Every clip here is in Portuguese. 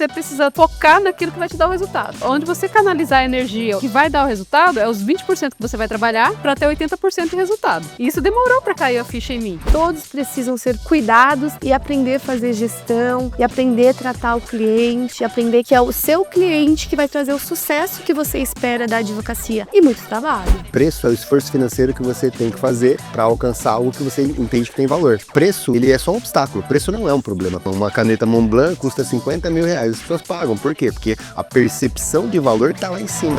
você precisa focar naquilo que vai te dar o resultado. Onde você canalizar a energia que vai dar o resultado, é os 20% que você vai trabalhar para ter 80% de resultado. E isso demorou para cair a ficha em mim. Todos precisam ser cuidados e aprender a fazer gestão, e aprender a tratar o cliente, aprender que é o seu cliente que vai trazer o sucesso que você espera da advocacia. E muito trabalho. Preço é o esforço financeiro que você tem que fazer para alcançar algo que você entende que tem valor. Preço, ele é só um obstáculo. Preço não é um problema. Uma caneta Montblanc custa 50 mil reais. As pessoas pagam. Por quê? Porque a percepção de valor está lá em cima.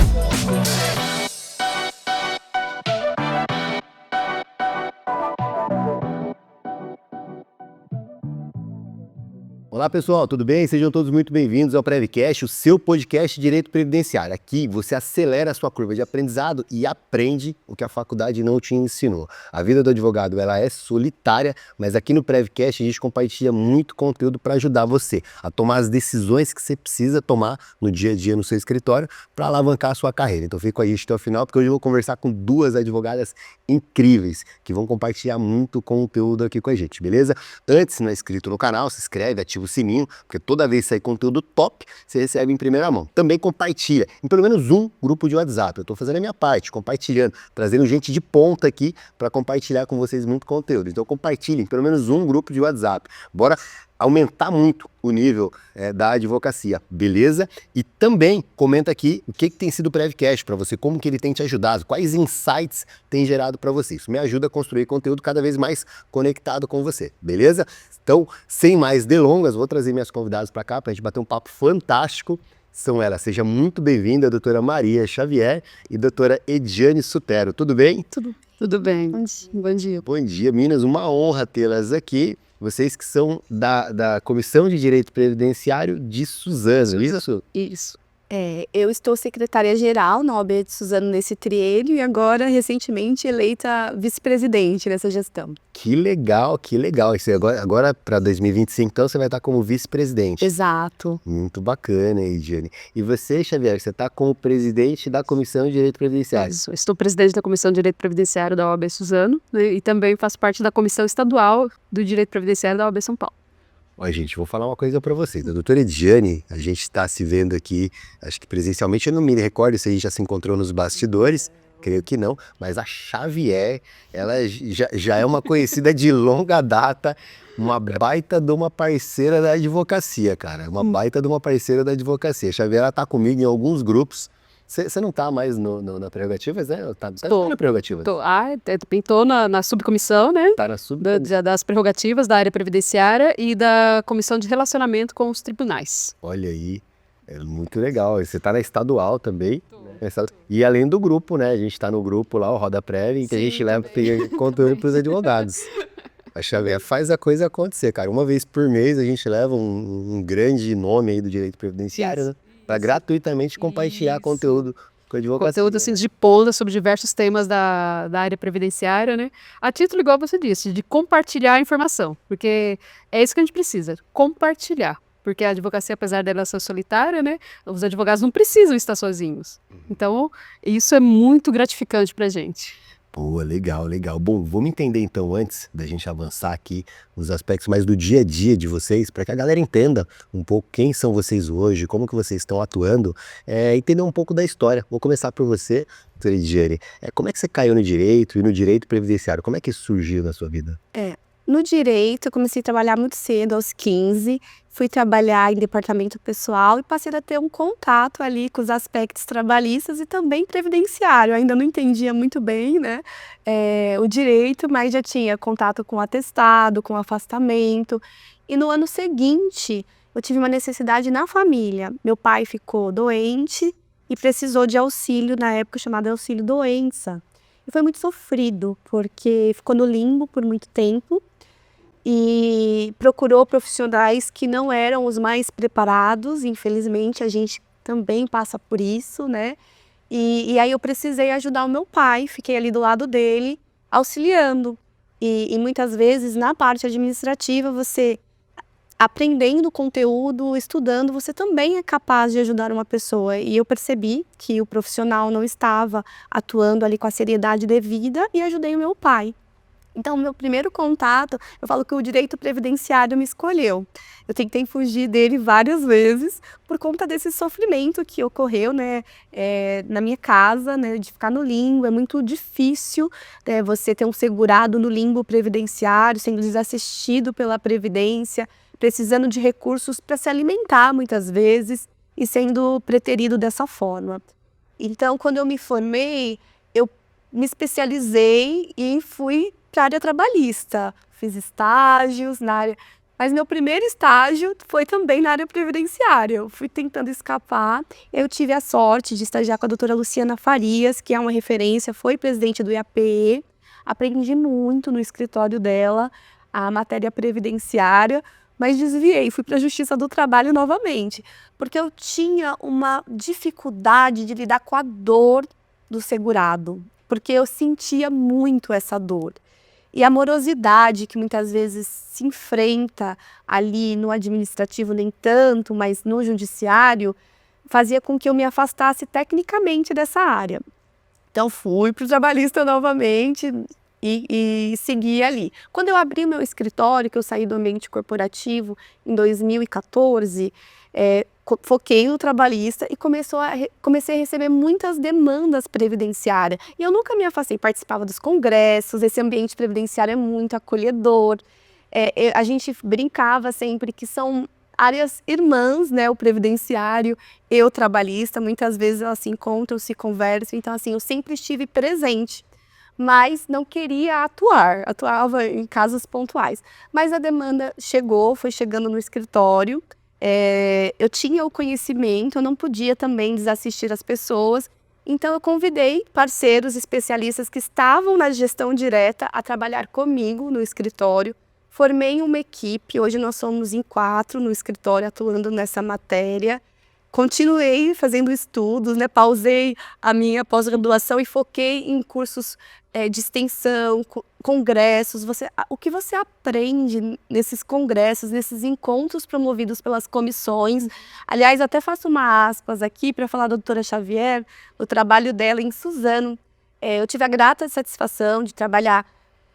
Olá pessoal, tudo bem? Sejam todos muito bem-vindos ao Prevcast, o seu podcast de Direito Previdenciário. Aqui você acelera a sua curva de aprendizado e aprende o que a faculdade não te ensinou. A vida do advogado ela é solitária, mas aqui no Prevcast a gente compartilha muito conteúdo para ajudar você a tomar as decisões que você precisa tomar no dia a dia no seu escritório para alavancar a sua carreira. Então fica com a gente até o final, porque hoje eu vou conversar com duas advogadas incríveis que vão compartilhar muito conteúdo aqui com a gente, beleza? Antes, se não é inscrito no canal, se inscreve, ativa o sininho, porque toda vez que sair conteúdo top, você recebe em primeira mão. Também compartilha em pelo menos um grupo de WhatsApp. Eu estou fazendo a minha parte, compartilhando, trazendo gente de ponta aqui para compartilhar com vocês muito conteúdo. Então compartilhem em pelo menos um grupo de WhatsApp. Bora aumentar muito o nível da advocacia, beleza? E também comenta aqui o que tem sido o Prevcast para você, como que ele tem te ajudado, quais insights tem gerado para você. Isso me ajuda a construir conteúdo cada vez mais conectado com você, beleza? Então, sem mais delongas, vou trazer minhas convidadas para cá para a gente bater um papo fantástico. São elas, seja muito bem-vinda, a doutora Maria Xavier e a doutora Ediane Sutero. Tudo bem? Tudo bem. Bom dia. Bom dia, meninas. Uma honra tê-las aqui. Vocês que são da Comissão de Direito Previdenciário de Suzano, isso? Isso. Eu estou secretária-geral na OAB de Suzano nesse triênio e agora, recentemente, eleita vice-presidente nessa gestão. Que legal, que legal. Isso agora para 2025, então, você vai estar como vice-presidente. Exato. Muito bacana, Ediane. E você, Xavier, você está como presidente da Comissão de Direito Previdenciário. Isso. Estou presidente da Comissão de Direito Previdenciário da OAB Suzano, né, e também faço parte da Comissão Estadual do Direito Previdenciário da OAB São Paulo. Ó, gente, vou falar uma coisa para vocês. A doutora Ediane, a gente está se vendo aqui, acho que presencialmente, eu não me recordo se a gente já se encontrou nos bastidores, creio que não, mas a Xavier, ela já é uma conhecida de longa data, uma baita de uma parceira da advocacia, cara, uma baita de uma parceira da advocacia. A Xavier, ela tá comigo em alguns grupos. Você não tá mais na Prerrogativas, né? Tá na Prerrogativas? Tô na subcomissão, né? Tá na subcomissão. Das prerrogativas da área previdenciária e da comissão de relacionamento com os tribunais. Olha aí, é muito legal. Você tá na estadual também. E além do grupo, né? A gente tá no grupo lá, o Roda Prev, em que a gente leva conteúdo pros advogados. A Xavier faz a coisa acontecer, cara. Uma vez por mês a gente leva um grande nome aí do direito previdenciário, né? Para gratuitamente compartilhar conteúdo com a advocacia. Conteúdo assim, de ponta sobre diversos temas da área previdenciária, né? A título, igual você disse, de compartilhar a informação, porque é isso que a gente precisa, compartilhar. Porque a advocacia, apesar dela ser solitária, né, os advogados não precisam estar sozinhos. Então, isso é muito gratificante para a gente. Boa, legal, legal. Bom, vamos entender então, antes da gente avançar aqui nos aspectos mais do dia a dia de vocês, para que a galera entenda um pouco quem são vocês hoje, como que vocês estão atuando, entender um pouco da história. Vou começar por você, doutora Ediane. Como é que você caiu no direito e no direito previdenciário? Como é que isso surgiu na sua vida? No direito, eu comecei a trabalhar muito cedo, aos 15, fui trabalhar em departamento pessoal e passei a ter um contato ali com os aspectos trabalhistas e também previdenciário. Eu ainda não entendia muito bem, né, o direito, mas já tinha contato com atestado, com afastamento. E no ano seguinte, eu tive uma necessidade na família. Meu pai ficou doente e precisou de auxílio, na época chamado auxílio doença. E foi muito sofrido, porque ficou no limbo por muito tempo. E procurou profissionais que não eram os mais preparados, infelizmente a gente também passa por isso, né? E aí eu precisei ajudar o meu pai, fiquei ali do lado dele, auxiliando. E muitas vezes na parte administrativa, você aprendendo conteúdo, estudando, você também é capaz de ajudar uma pessoa. E eu percebi que o profissional não estava atuando ali com a seriedade devida e ajudei o meu pai. Então, meu primeiro contato, eu falo que o direito previdenciário me escolheu. Eu tentei fugir dele várias vezes por conta desse sofrimento que ocorreu, né, na minha casa, né, de ficar no limbo. É muito difícil, né, você ter um segurado no limbo previdenciário, sendo desassistido pela Previdência, precisando de recursos para se alimentar muitas vezes e sendo preterido dessa forma. Então, quando eu me formei, eu me especializei e fui para a área trabalhista. Fiz estágios na área, mas meu primeiro estágio foi também na área previdenciária. Eu fui tentando escapar. Eu tive a sorte de estagiar com a doutora Luciana Farias, que é uma referência, foi presidente do IAPE. Aprendi muito no escritório dela, a matéria previdenciária, mas desviei, fui para a Justiça do Trabalho novamente, porque eu tinha uma dificuldade de lidar com a dor do segurado, porque eu sentia muito essa dor. E a morosidade que muitas vezes se enfrenta ali no administrativo, nem tanto, mas no judiciário, fazia com que eu me afastasse tecnicamente dessa área. Então, fui para o trabalhista novamente e segui ali. Quando eu abri meu escritório, que eu saí do ambiente corporativo em 2014, foquei no trabalhista e comecei a receber muitas demandas previdenciárias. E eu nunca me afastei, participava dos congressos, esse ambiente previdenciário é muito acolhedor. A gente brincava sempre que são áreas irmãs, né, o previdenciário e o trabalhista, muitas vezes elas se encontram, se conversam, então assim, eu sempre estive presente, mas não queria atuava em casos pontuais. Mas a demanda chegou, foi chegando no escritório, eu tinha o conhecimento, eu não podia também desassistir as pessoas, então eu convidei parceiros especialistas que estavam na gestão direta a trabalhar comigo no escritório. Formei uma equipe, hoje nós somos em 4 no escritório atuando nessa matéria. Continuei fazendo estudos, né? Pausei a minha pós-graduação e foquei em cursos de extensão, congressos. O que você aprende nesses congressos, nesses encontros promovidos pelas comissões. Aliás, até faço uma aspas aqui para falar da doutora Xavier, o trabalho dela em Suzano. Eu tive a grata satisfação de trabalhar.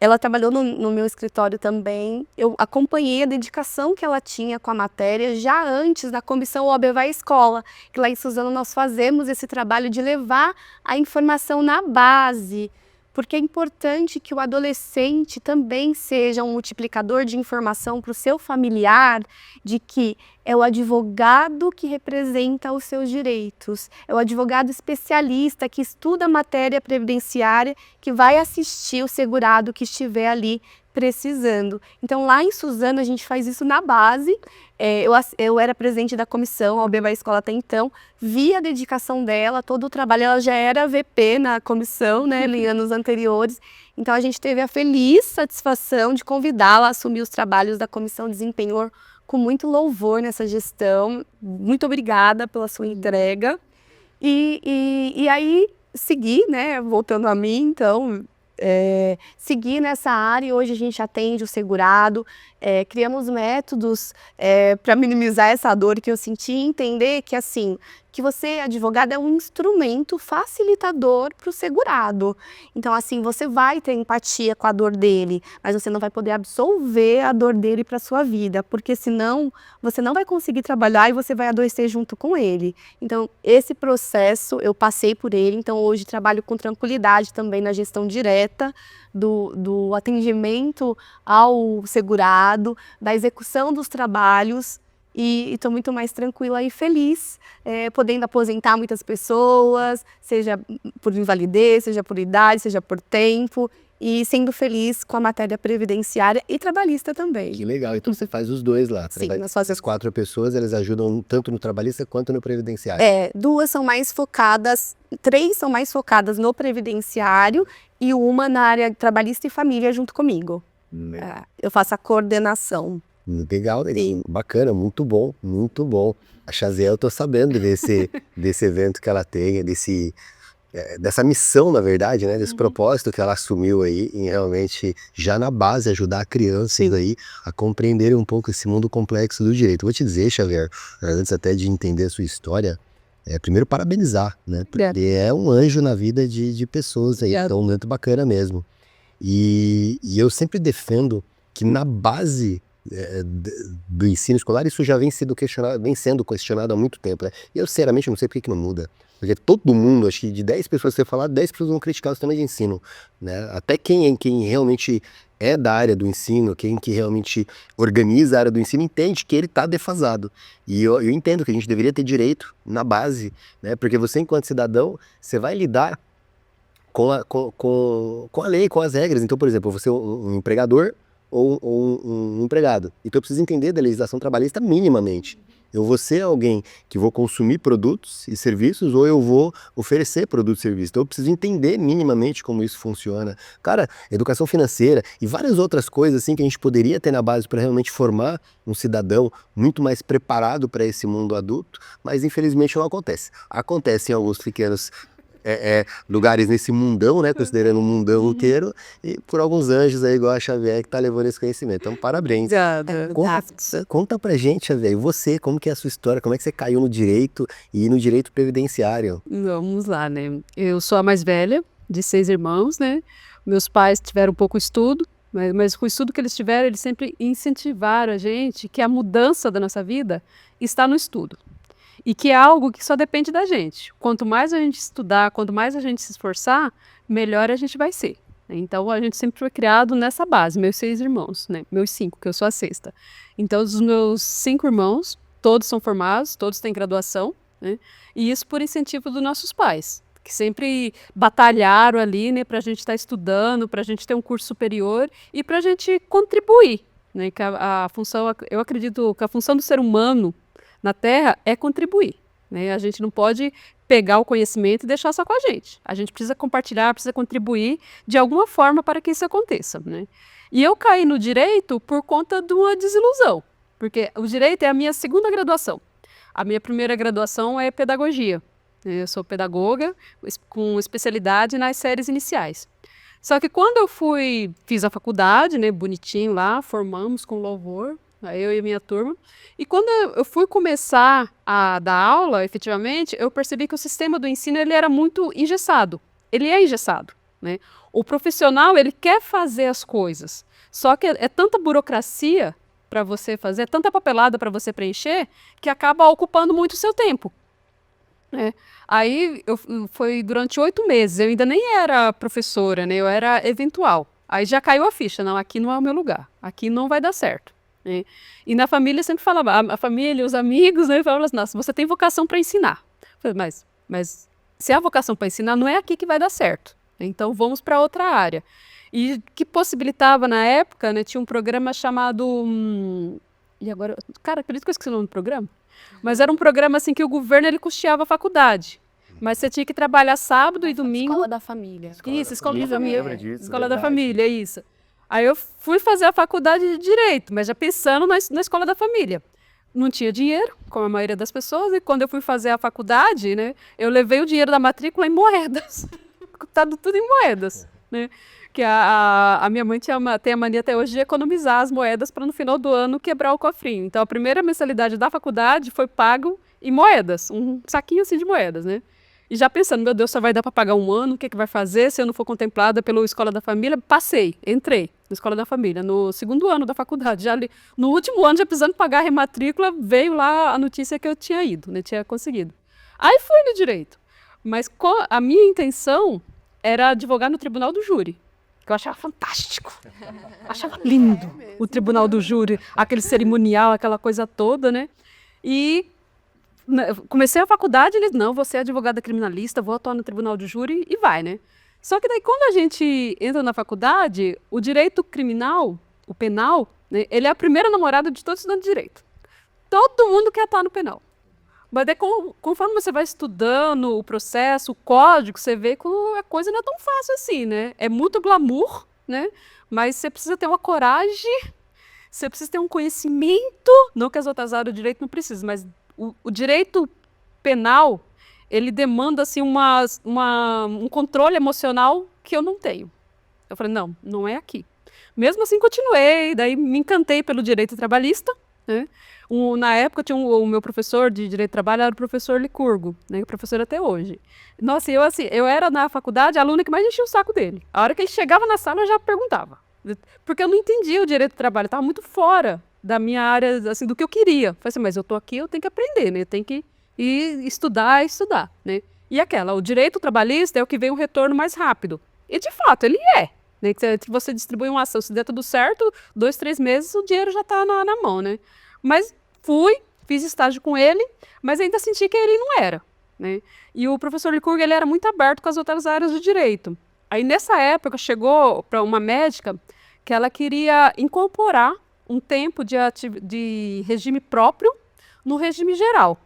Ela trabalhou no meu escritório também. Eu acompanhei a dedicação que ela tinha com a matéria já antes da comissão OAB Vai à Escola, que lá em Suzano nós fazemos esse trabalho de levar a informação na base, porque é importante que o adolescente também seja um multiplicador de informação para o seu familiar, de que é o advogado que representa os seus direitos, é o advogado especialista que estuda a matéria previdenciária, que vai assistir o segurado que estiver ali precisando. Então, lá em Suzano, a gente faz isso na base. Eu era presidente da comissão, a OAB Vai à Escola até então, vi a dedicação dela, todo o trabalho, ela já era VP na comissão, né, em anos anteriores. Então, a gente teve a feliz satisfação de convidá-la a assumir os trabalhos da comissão, desempenhou com muito louvor nessa gestão. Muito obrigada pela sua entrega. E aí, segui, né, voltando a mim, então, segui nessa área e hoje a gente atende o segurado, criamos métodos para minimizar essa dor que eu senti e entender que, assim, que você, advogado, é um instrumento facilitador para o segurado. Então, assim, você vai ter empatia com a dor dele, mas você não vai poder absolver a dor dele para a sua vida, porque senão você não vai conseguir trabalhar e você vai adoecer junto com ele. Então, esse processo, eu passei por ele, então hoje trabalho com tranquilidade também na gestão direta do atendimento ao segurado, da execução dos trabalhos, e estou muito mais tranquila e feliz, podendo aposentar muitas pessoas, seja por invalidez, seja por idade, seja por tempo, e sendo feliz com a matéria previdenciária e trabalhista também. Que legal, então você faz os dois lá. Sim, nós As fazemos. 4 pessoas, elas ajudam tanto no trabalhista quanto no previdenciário. 2 são mais focadas, 3 são mais focadas no previdenciário e uma na área trabalhista e família junto comigo. Eu faço a coordenação. Legal, Sim. bacana, muito bom, muito bom. A Chaziel, eu tô sabendo desse evento que ela tem, dessa missão, na verdade, né, desse propósito que ela assumiu aí, em realmente, já na base, ajudar crianças aí a compreenderem um pouco esse mundo complexo do direito. Vou te dizer, Xavier, antes até de entender a sua história, primeiro parabenizar, né, porque é um anjo na vida de pessoas aí, então muito bacana mesmo. E eu sempre defendo que na base do ensino escolar isso já vem sendo questionado há muito tempo, né? E eu sinceramente não sei por que não muda. Porque todo mundo, acho que de 10 pessoas que você falar, 10 pessoas vão criticar o sistema de ensino, né? Até quem realmente é da área do ensino, quem que realmente organiza a área do ensino, entende que ele está defasado. E eu entendo que a gente deveria ter direito na base, né? Porque você, enquanto cidadão, você vai lidar com a lei, com as regras. Então, por exemplo, você é um empregador ou um empregado. Então, eu preciso entender da legislação trabalhista minimamente. Eu vou ser alguém que vou consumir produtos e serviços ou eu vou oferecer produtos e serviços. Então eu preciso entender minimamente como isso funciona. Cara, educação financeira e várias outras coisas assim que a gente poderia ter na base para realmente formar um cidadão muito mais preparado para esse mundo adulto, mas infelizmente não acontece. Acontece em alguns pequenos lugares nesse mundão, né, considerando o mundão inteiro, e por alguns anjos aí, igual a Xavier, que tá levando esse conhecimento. Então, parabéns. Obrigada. Conta pra gente, Xavier, e você, como que é a sua história, como é que você caiu no direito e no direito previdenciário? Vamos lá, né? Eu sou a mais velha de 6 irmãos, né? Meus pais tiveram pouco estudo, mas com o estudo que eles tiveram, eles sempre incentivaram a gente que a mudança da nossa vida está no estudo. E que é algo que só depende da gente. Quanto mais a gente estudar, quanto mais a gente se esforçar, melhor a gente vai ser. Então, a gente sempre foi criado nessa base, meus 6 irmãos, né? Meus 5, que eu sou a sexta. Então, os meus 5 irmãos, todos são formados, todos têm graduação, né? E isso por incentivo dos nossos pais, que sempre batalharam ali, né, para a gente estar estudando, para a gente ter um curso superior e para a gente contribuir, né? Que a função, eu acredito que a função do ser humano na Terra é contribuir, né? A gente não pode pegar o conhecimento e deixar só com a gente. A gente precisa compartilhar, precisa contribuir de alguma forma para que isso aconteça, né? E eu caí no direito por conta de uma desilusão, porque o direito é a minha segunda graduação. A minha primeira graduação é pedagogia. Eu sou pedagoga com especialidade nas séries iniciais. Só que quando eu fiz a faculdade, né, bonitinho lá, formamos com louvor, eu e a minha turma. E quando eu fui começar a dar aula, efetivamente, eu percebi que o sistema do ensino ele era muito engessado. Ele é engessado, né? O profissional, ele quer fazer as coisas, só que é tanta burocracia para você fazer, é tanta papelada para você preencher, que acaba ocupando muito o seu tempo, né? Aí, foi durante 8 meses, eu ainda nem era professora, né? Eu era eventual. Aí já caiu a ficha, não, aqui não é o meu lugar, aqui não vai dar certo. E na família sempre falava, a família, os amigos, né, falavam assim, nossa, você tem vocação para ensinar. Eu falei, mas se há vocação para ensinar, não é aqui que vai dar certo. Então vamos para outra área. E que possibilitava na época, né, tinha um programa chamado, e agora, cara, acredito que eu esqueci o nome do programa, mas era um programa assim que o governo ele custeava a faculdade. Mas você tinha que trabalhar sábado e domingo. Escola da família. Isso, escola da família. Lembra disso, Escola da verdade. família, isso. Aí eu fui fazer a faculdade de Direito, mas já pensando na escola da família. Não tinha dinheiro, como a maioria das pessoas, e quando eu fui fazer a faculdade, né, eu levei o dinheiro da matrícula em moedas. Tá tudo em moedas, né? Que a minha mãe tem a mania até hoje de economizar as moedas para no final do ano quebrar o cofrinho. Então a primeira mensalidade da faculdade foi pago em moedas, um saquinho assim de moedas, né? E já pensando, meu Deus, só vai dar para pagar um ano, o que é que vai fazer se eu não for contemplada pela Escola da Família? Entrei na Escola da Família, no segundo ano da faculdade. No último ano, já precisando pagar a rematrícula, veio lá a notícia que eu tinha ido, né, tinha conseguido. Aí fui no direito. Mas a minha intenção era advogar no Tribunal do Júri, que eu achava fantástico. Achava lindo o Tribunal do Júri, aquele cerimonial, aquela coisa toda, né? E comecei a faculdade, eles, não, você é advogada criminalista, vou atuar no tribunal de júri e vai, né? Só que daí quando a gente entra na faculdade, o direito criminal, o penal, né, ele é a primeira namorada de todo estudante de direito. Todo mundo quer atuar no penal. Mas daí, conforme você vai estudando o processo, o código, você vê que a coisa não é tão fácil assim, né? É muito glamour, né? Mas você precisa ter uma coragem, você precisa ter um conhecimento, não que as outras áreas do direito não precisam, mas o direito penal, ele demanda assim, um controle emocional que eu não tenho. Eu falei, não é aqui. Mesmo assim, continuei, daí me encantei pelo direito trabalhista, né? Na época, tinha o meu professor de Direito do Trabalho, era o professor Licurgo, né? O professor até hoje. Nossa, eu era na faculdade a aluna que mais enchia o saco dele. A hora que ele chegava na sala, eu já perguntava. Porque eu não entendia o Direito do Trabalho, estava muito fora da minha área, assim, do que eu queria. Falei assim, mas eu tô aqui, eu tenho que aprender, né? Eu tenho que ir estudar, né? E o direito trabalhista é o que vem o retorno mais rápido. E, de fato, ele é. Né? Você distribui uma ação, se der tudo certo, 2, 3 meses, o dinheiro já está na mão, né? Mas fiz estágio com ele, mas ainda senti que ele não era, né? E o professor Licurgo, ele era muito aberto com as outras áreas do direito. Aí, nessa época, chegou para uma médica que ela queria incorporar um tempo de regime próprio no regime geral.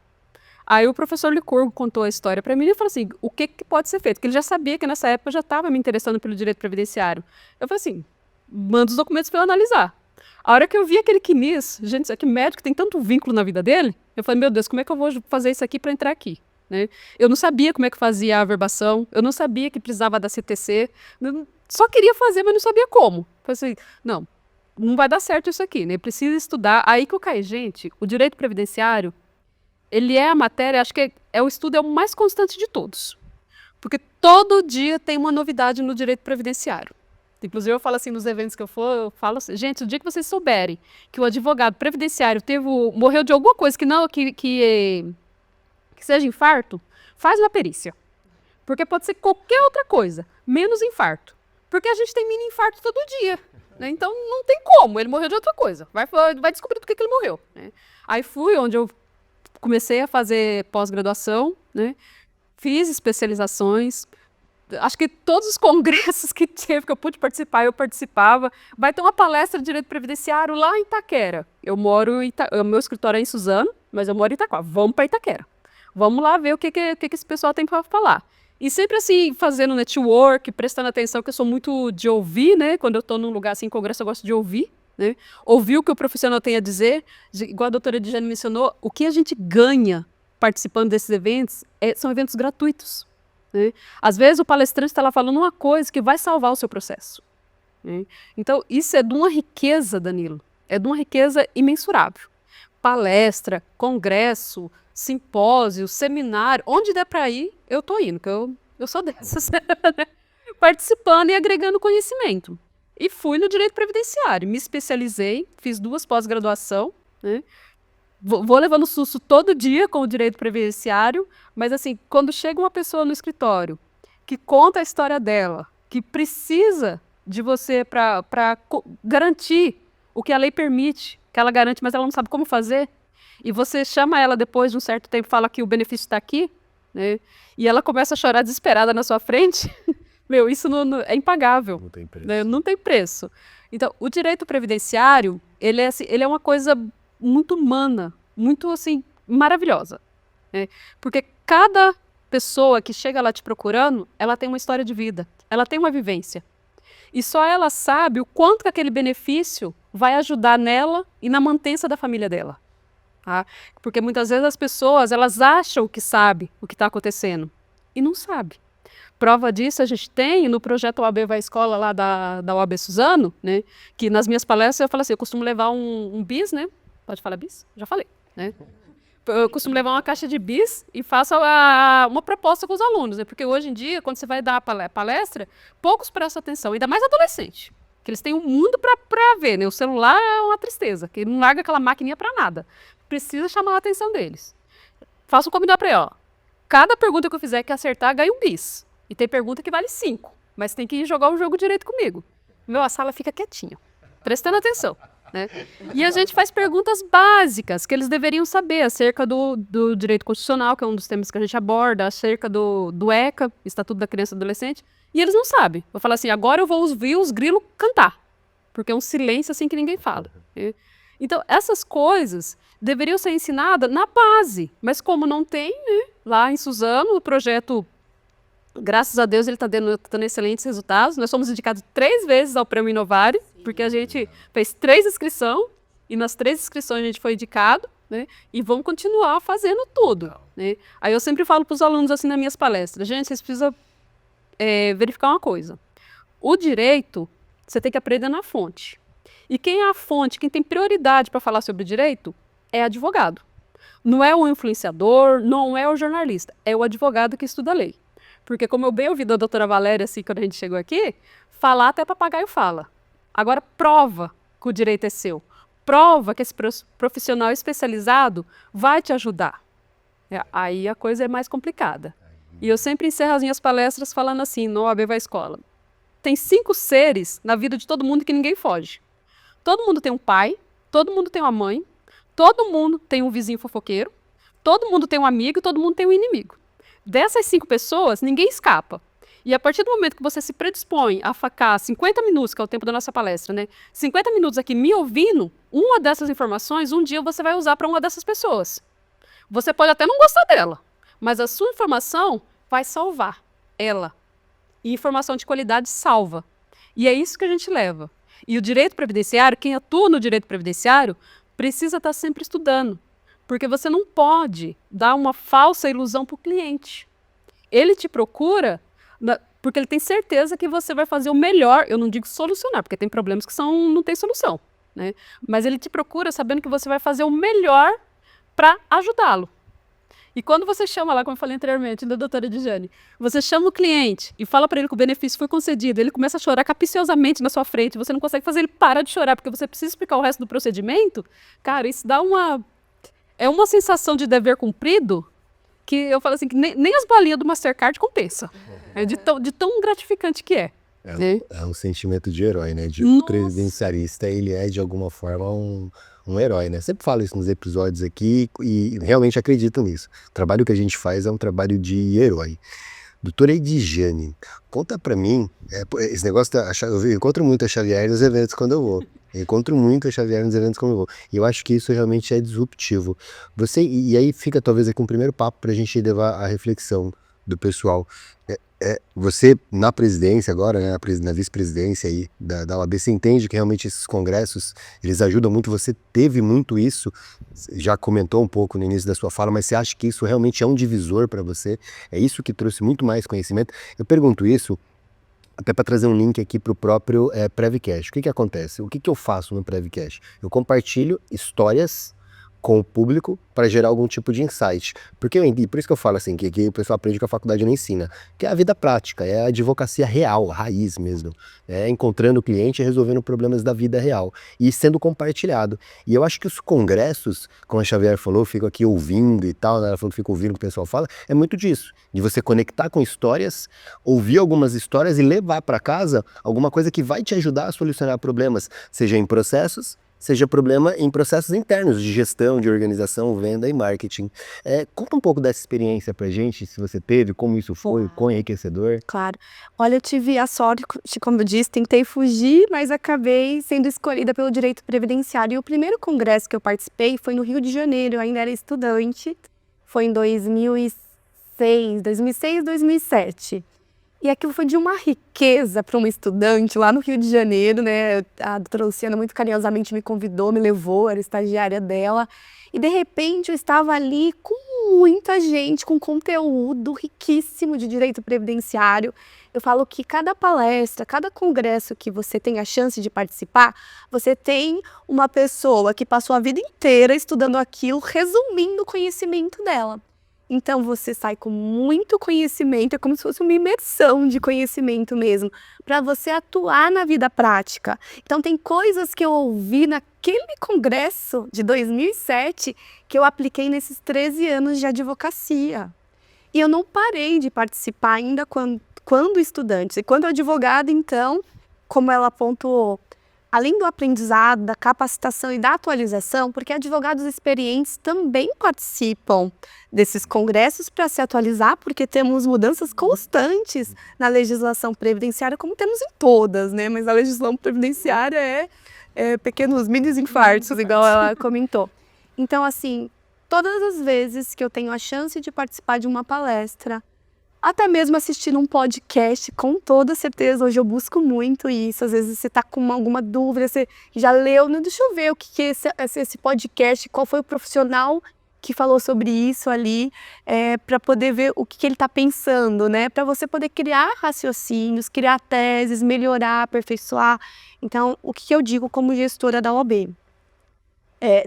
Aí o professor Licurgo contou a história para mim e falou assim, o que pode ser feito? Porque ele já sabia que nessa época eu já estava me interessando pelo direito previdenciário. Eu falei assim, manda os documentos para eu analisar. A hora que eu vi aquele CNIS, gente, isso aqui médico tem tanto vínculo na vida dele, eu falei, meu Deus, como é que eu vou fazer isso aqui para entrar aqui? Né? Eu não sabia como é que fazia a averbação, eu não sabia que precisava da CTC, só queria fazer, mas não sabia como. Eu falei assim, não vai dar certo isso aqui, né? Precisa estudar. Aí que eu caí, gente, o direito previdenciário, ele é a matéria, acho que o estudo é o mais constante de todos. Porque todo dia tem uma novidade no direito previdenciário. Inclusive, eu falo assim, nos eventos que eu for, eu falo assim, gente, o dia que vocês souberem que o advogado previdenciário morreu de alguma coisa que seja infarto, faz uma perícia. Porque pode ser qualquer outra coisa, menos infarto. Porque a gente tem mini infarto todo dia. Né? Então, não tem como, ele morreu de outra coisa. Vai descobrir do que ele morreu. Né? Aí fui onde eu comecei a fazer pós-graduação, né? Fiz especializações. Acho que todos os congressos que teve, que eu pude participar, eu participava. Vai ter uma palestra de direito previdenciário lá em Itaquera. Eu moro meu escritório é em Suzano, mas eu moro em Itaquá. Vamos para Itaquera. Vamos lá ver o que esse pessoal tem para falar. E sempre assim, fazendo network, prestando atenção, que eu sou muito de ouvir, né? Quando eu estou num lugar assim, em congresso, eu gosto de ouvir. Né? Ouvir o que o profissional tem a dizer, igual a doutora Edjane mencionou, o que a gente ganha participando desses eventos são eventos gratuitos. Né? Às vezes o palestrante está lá falando uma coisa que vai salvar o seu processo. Né? Então, isso é de uma riqueza, Danilo, é de uma riqueza imensurável. Palestra, congresso, simpósio, seminário, onde der para ir, eu estou indo, que eu sou dessas, né? Participando e agregando conhecimento. E fui no direito previdenciário, me especializei, fiz 2 pós-graduação, né? Vou levando susto todo dia com o direito previdenciário, mas assim, quando chega uma pessoa no escritório que conta a história dela, que precisa de você para garantir o que a lei permite, que ela garante, mas ela não sabe como fazer, e você chama ela depois de um certo tempo e fala que o benefício está aqui, né? E ela começa a chorar desesperada na sua frente, meu, isso é impagável. Não tem preço. Né? Não tem preço. Então, o direito previdenciário, ele é uma coisa muito humana, muito, assim, maravilhosa. Né? Porque cada pessoa que chega lá te procurando, ela tem uma história de vida, ela tem uma vivência. E só ela sabe o quanto que aquele benefício vai ajudar nela e na mantença da família dela. Tá? Porque muitas vezes as pessoas, elas acham que sabem o que está acontecendo e não sabem. Prova disso a gente tem no projeto OAB Vai Escola lá da OAB Suzano, né? Que nas minhas palestras eu falo assim, eu costumo levar um bis, né? Pode falar bis? Já falei, né? Eu costumo levar uma caixa de bis e faço uma proposta com os alunos, né? Porque hoje em dia, quando você vai dar a palestra, poucos prestam atenção, ainda mais adolescente, que eles têm um mundo para ver, né? O celular é uma tristeza, que ele não larga aquela maquininha para nada. Precisa chamar a atenção deles. Faço um combinado para ele, ó. Cada pergunta que eu fizer que acertar, ganha um bis. E tem pergunta que vale 5, mas tem que jogar o jogo direito comigo. A sala fica quietinha, prestando atenção. Né? E a gente faz perguntas básicas que eles deveriam saber acerca do direito constitucional, que é um dos temas que a gente aborda, acerca do ECA, Estatuto da Criança e do Adolescente, e eles não sabem. Vou falar assim, agora eu vou ouvir os grilos cantar, porque é um silêncio assim que ninguém fala. Né? Então, essas coisas deveriam ser ensinadas na base, mas como não tem, né? Lá em Suzano, o projeto, graças a Deus, ele está dando excelentes resultados. Nós somos indicados 3 vezes ao Prêmio Inovare, porque a gente fez 3 inscrições, e nas 3 inscrições a gente foi indicado, né? E vamos continuar fazendo tudo. Né? Aí eu sempre falo para os alunos assim nas minhas palestras, gente, vocês precisam verificar uma coisa. O direito, você tem que aprender na fonte. E quem é a fonte, quem tem prioridade para falar sobre direito é advogado. Não é o influenciador, não é o jornalista, é o advogado que estuda a lei. Porque como eu bem ouvi da doutora Valéria, assim, quando a gente chegou aqui, falar até papagaio fala. Agora prova que o direito é seu. Prova que esse profissional especializado vai te ajudar. Aí a coisa é mais complicada. E eu sempre encerro as minhas palestras falando assim, no OAB Vai Escola. Tem 5 seres na vida de todo mundo que ninguém foge. Todo mundo tem um pai, todo mundo tem uma mãe, todo mundo tem um vizinho fofoqueiro, todo mundo tem um amigo, todo mundo tem um inimigo. Dessas 5 pessoas, ninguém escapa. E a partir do momento que você se predispõe a ficar 50 minutos, que é o tempo da nossa palestra, né? 50 minutos aqui me ouvindo, uma dessas informações, um dia você vai usar para uma dessas pessoas. Você pode até não gostar dela, mas a sua informação vai salvar ela. E informação de qualidade salva. E é isso que a gente leva. E o direito previdenciário, quem atua no direito previdenciário, precisa estar sempre estudando. Porque você não pode dar uma falsa ilusão para o cliente. Ele te procura porque ele tem certeza que você vai fazer o melhor. Eu não digo solucionar, porque tem problemas que não tem solução, né? Mas ele te procura sabendo que você vai fazer o melhor para ajudá-lo. E quando você chama lá, como eu falei anteriormente, da doutora Dijane, você chama o cliente e fala para ele que o benefício foi concedido, ele começa a chorar capiciosamente na sua frente, você não consegue fazer ele parar de chorar, porque você precisa explicar o resto do procedimento, cara, isso dá é uma sensação de dever cumprido que eu falo assim, que nem as balinhas do Mastercard compensa. É de tão gratificante que é. É um sentimento de herói, né? De previdenciarista, ele é de alguma forma um herói, né? Sempre falo isso nos episódios aqui e realmente acredito nisso. O trabalho que a gente faz é um trabalho de herói. Doutora Edjane, conta pra mim, esse negócio eu encontro muito a Xavier nos eventos quando eu vou. E eu acho que isso realmente é disruptivo. E aí fica talvez aqui um primeiro papo pra gente levar a reflexão do pessoal. Você, na presidência agora, né, na vice-presidência aí da OAB, você entende que realmente esses congressos, eles ajudam muito, você teve muito isso, já comentou um pouco no início da sua fala, mas você acha que isso realmente é um divisor para você? É isso que trouxe muito mais conhecimento? Eu pergunto isso até para trazer um link aqui para o próprio Prevcast. O que acontece? O que eu faço no Prevcast? Eu compartilho histórias com o público para gerar algum tipo de insight. E por isso que eu falo assim, que o pessoal aprende que a faculdade não ensina, que é a vida prática, é a advocacia real, a raiz mesmo. É encontrando o cliente e resolvendo problemas da vida real. E sendo compartilhado. E eu acho que os congressos, como a Xavier falou, fico aqui ouvindo e tal, né? Ela falou que fica ouvindo o que o pessoal fala, é muito disso. De você conectar com histórias, ouvir algumas histórias e levar para casa alguma coisa que vai te ajudar a solucionar problemas, seja em processos, seja problema em processos internos de gestão, de organização, venda e marketing. Conta um pouco dessa experiência pra gente, se você teve, como isso foi, quão enriquecedor. Claro. Olha, eu tive a sorte, como eu disse, tentei fugir, mas acabei sendo escolhida pelo direito previdenciário. E o primeiro congresso que eu participei foi no Rio de Janeiro, eu ainda era estudante, foi em 2006, 2007. E aquilo foi de uma riqueza para uma estudante lá no Rio de Janeiro, né? A doutora Luciana muito carinhosamente me convidou, me levou, era estagiária dela. E de repente eu estava ali com muita gente, com conteúdo riquíssimo de direito previdenciário. Eu falo que cada palestra, cada congresso que você tem a chance de participar, você tem uma pessoa que passou a vida inteira estudando aquilo, resumindo o conhecimento dela. Então você sai com muito conhecimento, é como se fosse uma imersão de conhecimento mesmo, para você atuar na vida prática. Então tem coisas que eu ouvi naquele congresso de 2007 que eu apliquei nesses 13 anos de advocacia. E eu não parei de participar ainda quando estudante. E quando advogada, então, como ela pontuou, além do aprendizado, da capacitação e da atualização, porque advogados experientes também participam desses congressos para se atualizar, porque temos mudanças constantes na legislação previdenciária, como temos em todas, né? Mas a legislação previdenciária é pequenos mini infartos, igual ela comentou. Então, assim, todas as vezes que eu tenho a chance de participar de uma palestra, até mesmo assistindo um podcast, com toda certeza, hoje eu busco muito isso. Às vezes você está com alguma dúvida, você já leu, deixa eu ver o que é esse podcast, qual foi o profissional que falou sobre isso ali, para poder ver o que ele está pensando, né? Para você poder criar raciocínios, criar teses, melhorar, aperfeiçoar. Então, o que eu digo como gestora da OAB?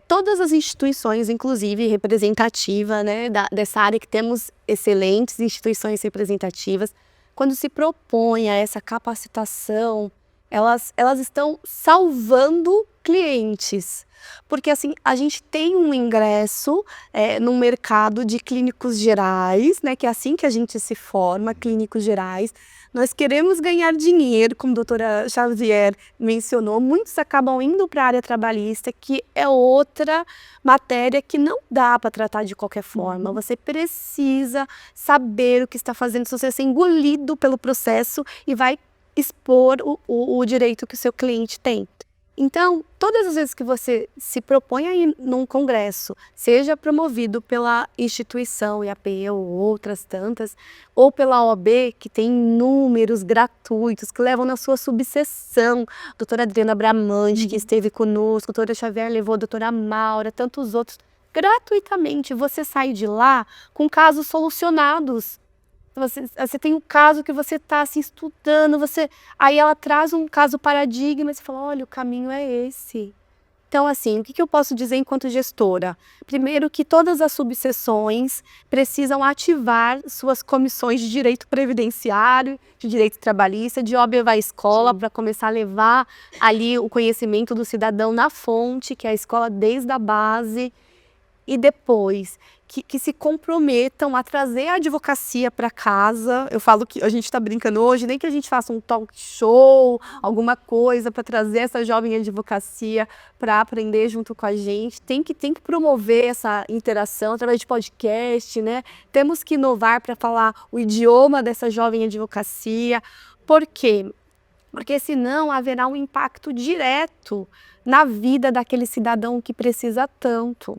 Todas as instituições, inclusive representativa, né, dessa área que temos excelentes instituições representativas, quando se propõe a essa capacitação, elas estão salvando clientes. Porque assim, a gente tem um ingresso no mercado de clínicos gerais, né, que é assim que a gente se forma, clínicos gerais. Nós queremos ganhar dinheiro, como a doutora Xavier mencionou, muitos acabam indo para a área trabalhista, que é outra matéria que não dá para tratar de qualquer forma. Você precisa saber o que está fazendo, se você ser engolido pelo processo e vai expor o direito que o seu cliente tem. Então, todas as vezes que você se propõe a ir num congresso, seja promovido pela instituição IAP ou outras tantas, ou pela OAB, que tem inúmeros gratuitos, que levam na sua subseção, doutora Adriana Bramante, que esteve conosco, doutora Xavier levou, doutora Maura, tantos outros, gratuitamente, você sai de lá com casos solucionados. Você tem um caso que você está assim, estudando, aí ela traz um caso paradigma e você fala, olha, o caminho é esse. Então, assim, o que eu posso dizer enquanto gestora? Primeiro, que todas as subseções precisam ativar suas comissões de direito previdenciário, de direito trabalhista, de OAB vai à escola, para começar a levar ali o conhecimento do cidadão na fonte, que é a escola desde a base. E depois, que se comprometam a trazer a advocacia para casa. Eu falo que a gente está brincando hoje, nem que a gente faça um talk show, alguma coisa para trazer essa jovem advocacia para aprender junto com a gente. Tem que promover essa interação através de podcast, né? Temos que inovar para falar o idioma dessa jovem advocacia. Por quê? Porque senão haverá um impacto direto na vida daquele cidadão que precisa tanto.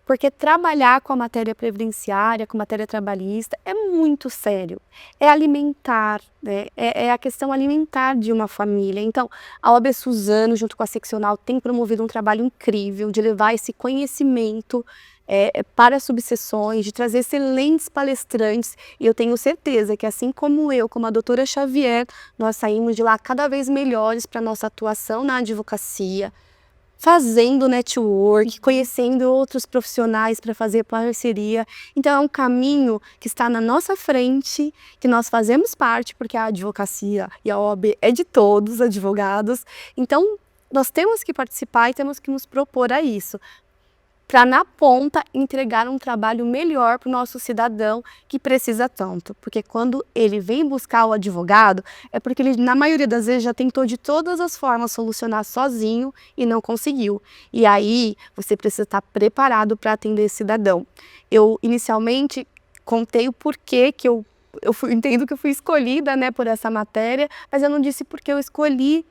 Porque trabalhar com a matéria previdenciária, com matéria trabalhista, é muito sério. É alimentar, né? É a questão alimentar de uma família. Então, a OAB Suzano, junto com a seccional, tem promovido um trabalho incrível de levar esse conhecimento para as subseções, de trazer excelentes palestrantes. E eu tenho certeza que, assim como eu, como a doutora Xavier, nós saímos de lá cada vez melhores para a nossa atuação na advocacia, fazendo network, conhecendo outros profissionais para fazer parceria. Então é um caminho que está na nossa frente, que nós fazemos parte, porque a advocacia e a OAB é de todos os advogados. Então nós temos que participar e temos que nos propor a isso, para na ponta entregar um trabalho melhor para o nosso cidadão que precisa tanto. Porque quando ele vem buscar o advogado, é porque ele, na maioria das vezes, já tentou de todas as formas solucionar sozinho e não conseguiu. E aí, você precisa estar preparado para atender esse cidadão. Eu, inicialmente, contei o porquê que eu entendo que eu fui escolhida, né, por essa matéria, mas eu não disse porque eu escolhi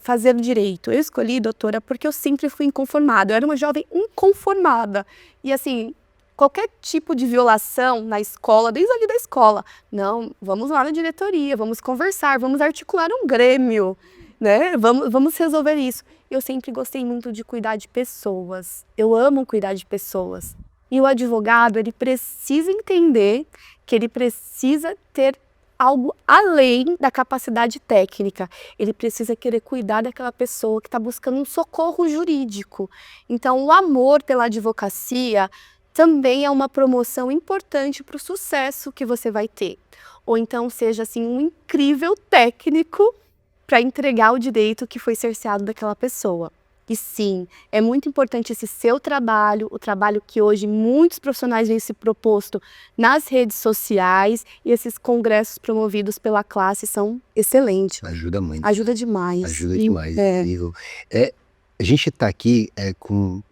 fazer direito. Eu escolhi, doutora, porque eu sempre fui inconformada. Eu era uma jovem inconformada. E assim, qualquer tipo de violação na escola, desde ali da escola, não, vamos lá na diretoria, vamos conversar, vamos articular um grêmio, né? Vamos resolver isso. Eu sempre gostei muito de cuidar de pessoas. Eu amo cuidar de pessoas. E o advogado, ele precisa entender que ele precisa ter algo além da capacidade técnica. Ele precisa querer cuidar daquela pessoa que está buscando um socorro jurídico. Então, o amor pela advocacia também é uma promoção importante para o sucesso que você vai ter. Ou então, seja assim, um incrível técnico para entregar o direito que foi cerceado daquela pessoa. E sim, é muito importante esse seu trabalho, o trabalho que hoje muitos profissionais vêm se proposto nas redes sociais, e esses congressos promovidos pela classe são excelentes. Ajuda muito. Ajuda demais. Ajuda demais. A gente está aqui com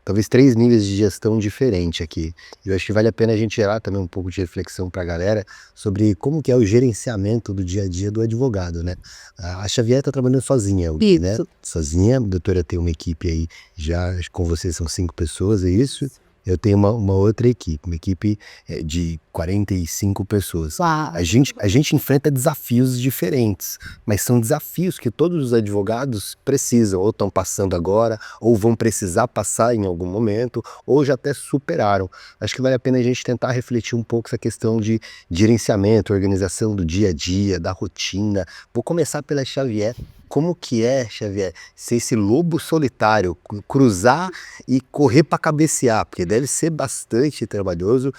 talvez 3 níveis de gestão diferentes aqui. Eu acho que vale a pena a gente gerar também um pouco de reflexão para a galera sobre como que é o gerenciamento do dia a dia do advogado, né? A Xavier está trabalhando sozinha, né? Sozinha, a doutora tem uma equipe aí, já com vocês são 5 pessoas, é isso? Eu tenho uma outra equipe, uma equipe de 45 pessoas. Uau. A gente enfrenta desafios diferentes, mas são desafios que todos os advogados precisam, ou estão passando agora, ou vão precisar passar em algum momento, ou já até superaram. Acho que vale a pena a gente tentar refletir um pouco essa questão de gerenciamento, organização do dia a dia, da rotina. Vou começar pela Xavier. Como que é, Xavier, ser esse lobo solitário, cruzar e correr para cabecear? Porque deve ser bastante trabalhoso.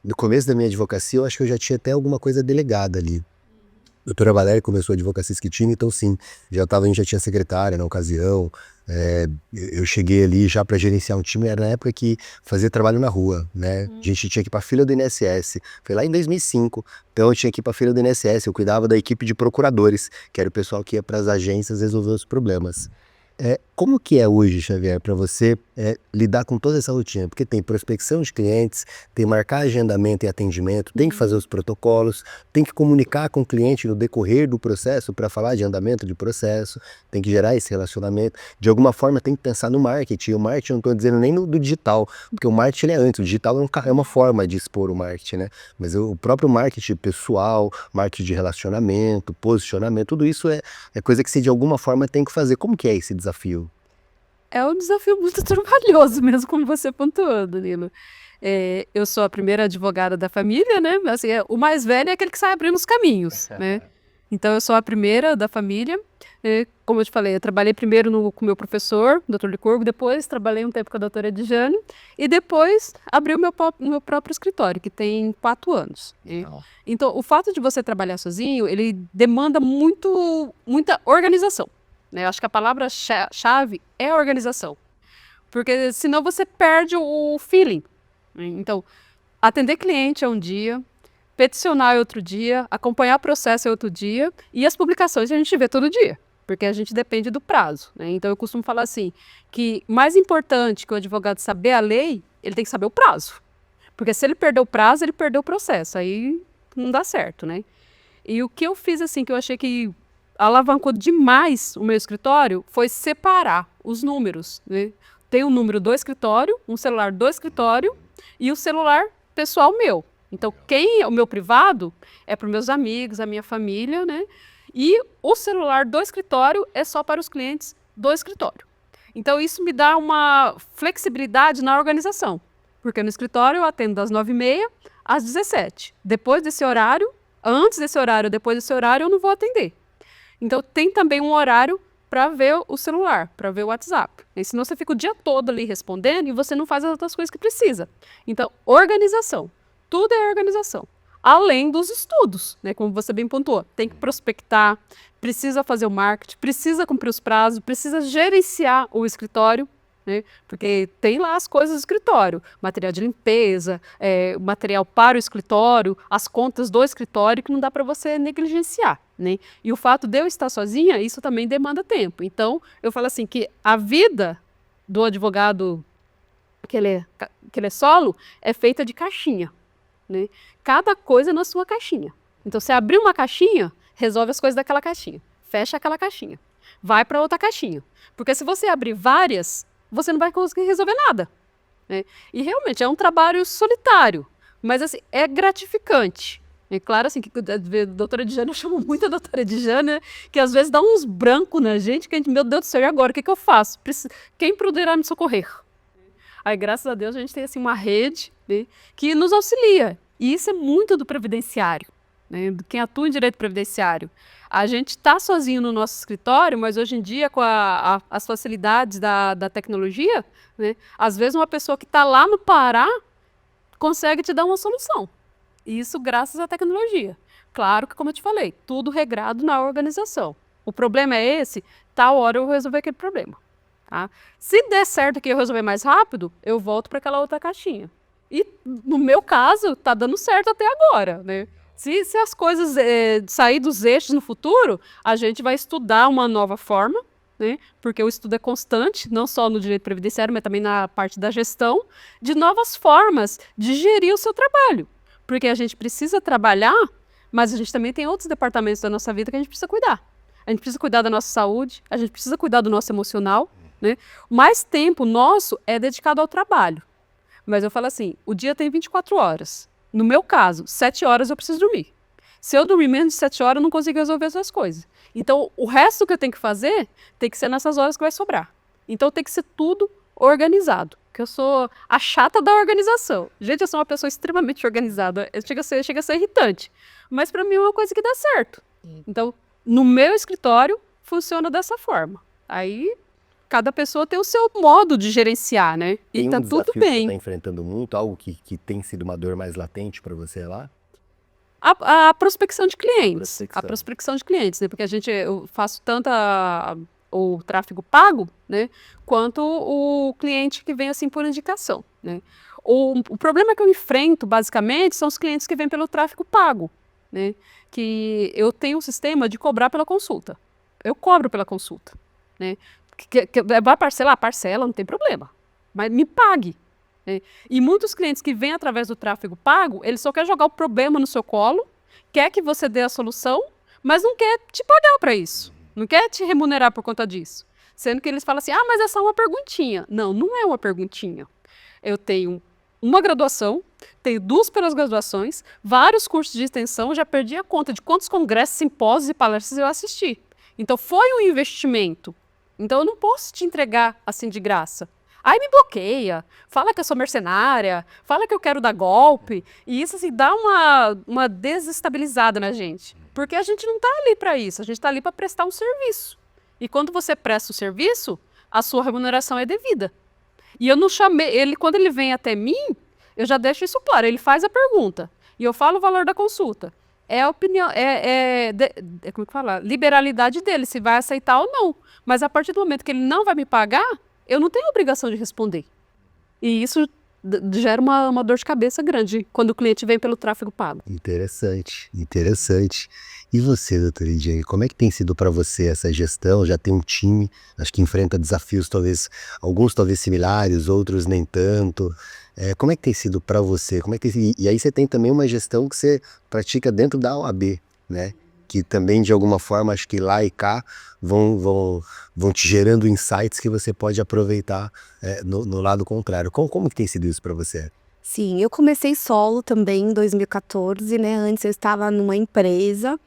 No começo da minha advocacia, eu acho que eu já tinha até alguma coisa delegada ali. A doutora Valéria começou a advocacia esquitina, então sim, já tinha secretária na ocasião. Eu cheguei ali já para gerenciar um time, era na época que fazia trabalho na rua, né? A gente tinha que ir para a fila do INSS, foi lá em 2005, então eu tinha que ir para a fila do INSS, eu cuidava da equipe de procuradores, que era o pessoal que ia para as agências resolver os problemas. Como que é hoje, Xavier, para você lidar com toda essa rotina? Porque tem prospecção de clientes, tem marcar agendamento e atendimento, tem que fazer os protocolos, tem que comunicar com o cliente no decorrer do processo para falar de andamento de processo, tem que gerar esse relacionamento. De alguma forma tem que pensar no marketing. O marketing, eu não estou dizendo nem do digital, porque o marketing ele é antes, o digital é uma forma de expor o marketing, né? Mas o próprio marketing pessoal, marketing de relacionamento, posicionamento, tudo isso é coisa que você de alguma forma tem que fazer. Como que é esse desafio? É um desafio muito trabalhoso mesmo, como você pontuou, Danilo. Eu sou a primeira advogada da família, né? Assim, o mais velho é aquele que sai abrindo os caminhos, né? Então, eu sou a primeira da família. Como eu te falei, eu trabalhei primeiro com o meu professor, Dr. Licurgo, depois trabalhei um tempo com a doutora Edjane, e depois abri o meu próprio escritório, que tem 4 anos. Então, o fato de você trabalhar sozinho, ele demanda muita organização. Eu acho que a palavra-chave é organização, porque senão você perde o feeling. Então, atender cliente é um dia, peticionar é outro dia, acompanhar processo é outro dia, e as publicações a gente vê todo dia, porque a gente depende do prazo. Então, eu costumo falar assim, que mais importante que o advogado saber a lei, ele tem que saber o prazo. Porque se ele perder o prazo, ele perdeu o processo, aí não dá certo, né? E o que eu fiz, assim, que eu achei que alavancou demais o meu escritório foi separar os números, né? Tem um número do escritório, um celular do escritório e o celular pessoal meu. Então, o meu privado é para os meus amigos, a minha família, né? E o celular do escritório é só para os clientes do escritório. Então, isso me dá uma flexibilidade na organização, porque no escritório eu atendo das 9h30 às 17h. Depois desse horário, antes desse horário, depois desse horário, eu não vou atender. Então, tem também um horário para ver o celular, para ver o WhatsApp. E senão você fica o dia todo ali respondendo e você não faz as outras coisas que precisa. Então, organização. Tudo é organização. Além dos estudos, né? Como você bem pontuou. Tem que prospectar, precisa fazer o marketing, precisa cumprir os prazos, precisa gerenciar o escritório, né? Porque tem lá as coisas do escritório, material de limpeza, material para o escritório, as contas do escritório que não dá para você negligenciar, né? E o fato de eu estar sozinha, isso também demanda tempo. Então, eu falo assim que a vida do advogado que ele é solo é feita de caixinha, né? Cada coisa na sua caixinha. Então, você abrir uma caixinha, resolve as coisas daquela caixinha. Fecha aquela caixinha. Vai para outra caixinha. Porque se você abrir várias, você não vai conseguir resolver nada, né? E realmente é um trabalho solitário, mas assim, é gratificante. É claro assim, que a doutora Edjane, eu chamo muito a doutora Edjane, né? Que às vezes dá uns brancos na gente, que a gente, meu Deus do céu, e agora? O que eu faço? Quem poderá me socorrer? Aí, graças a Deus, a gente tem assim, uma rede, né, que nos auxilia. E isso é muito do previdenciário, né, de quem atua em direito previdenciário. A gente está sozinho no nosso escritório, mas hoje em dia, com as facilidades da tecnologia, né, às vezes uma pessoa que está lá no Pará consegue te dar uma solução. E isso graças à tecnologia. Claro que, como eu te falei, tudo regrado na organização. O problema é esse, tal hora eu vou resolver aquele problema. Tá? Se der certo aqui eu resolver mais rápido, eu volto para aquela outra caixinha. E no meu caso, está dando certo até agora, né? Se as coisas sair dos eixos no futuro, a gente vai estudar uma nova forma, né? Porque o estudo é constante, não só no direito previdenciário, mas também na parte da gestão, de novas formas de gerir o seu trabalho. Porque a gente precisa trabalhar, mas a gente também tem outros departamentos da nossa vida que a gente precisa cuidar. A gente precisa cuidar da nossa saúde, a gente precisa cuidar do nosso emocional, né? Mais tempo nosso é dedicado ao trabalho. Mas eu falo assim, o dia tem 24 horas. No meu caso, 7 horas eu preciso dormir. Se eu dormir menos de 7 horas, eu não consigo resolver essas coisas. Então, o resto que eu tenho que fazer tem que ser nessas horas que vai sobrar. Então, tem que ser tudo organizado. Porque eu sou a chata da organização. Gente, eu sou uma pessoa extremamente organizada. Chega a ser irritante. Mas, para mim, é uma coisa que dá certo. Então, no meu escritório, funciona dessa forma. Aí, cada pessoa tem o seu modo de gerenciar, né? E Tem tá um tudo desafio que você bem. está enfrentando muito, algo que tem sido uma dor mais latente para você lá? A prospecção de clientes. Prospecção. A prospecção de clientes, né? Porque eu faço tanto o tráfego pago, né? Quanto o cliente que vem assim por indicação, né? O problema que eu enfrento, basicamente, são os clientes que vêm pelo tráfego pago, né? Que eu tenho um sistema de cobrar pela consulta. Eu cobro pela consulta, né? Vai parcelar? Parcela, não tem problema. Mas me pague. Né? E muitos clientes que vêm através do tráfego pago, eles só querem jogar o problema no seu colo, quer que você dê a solução, mas não quer te pagar para isso. Não quer te remunerar por conta disso. Sendo que eles falam assim, mas é só uma perguntinha. Não, não é uma perguntinha. Eu tenho uma graduação, tenho 2 pós-graduações, vários cursos de extensão, já perdi a conta de quantos congressos, simpósios e palestras eu assisti. Então, foi um investimento. Então, eu não posso te entregar assim de graça. Aí me bloqueia, fala que eu sou mercenária, fala que eu quero dar golpe, e isso assim, dá uma desestabilizada na gente. Porque a gente não está ali para isso, a gente está ali para prestar um serviço. E quando você presta o serviço, a sua remuneração é devida. E eu não chamei, quando ele vem até mim, eu já deixo isso claro, ele faz a pergunta, e eu falo o valor da consulta. É a opinião, como que fala? Liberalidade dele, se vai aceitar ou não. Mas a partir do momento que ele não vai me pagar, eu não tenho obrigação de responder. E isso gera uma dor de cabeça grande quando o cliente vem pelo tráfego pago. Interessante, interessante. E você, doutora Lidiane, como é que tem sido para você essa gestão? Já tem um time, acho que enfrenta desafios talvez, alguns talvez similares, outros nem tanto. Como é que tem sido para você? E aí você tem também uma gestão que você pratica dentro da OAB, né? Que também, de alguma forma, acho que lá e cá vão te gerando insights que você pode aproveitar no lado contrário. Como que tem sido isso para você? Sim, eu comecei solo também em 2014, né? Antes eu estava numa empresa.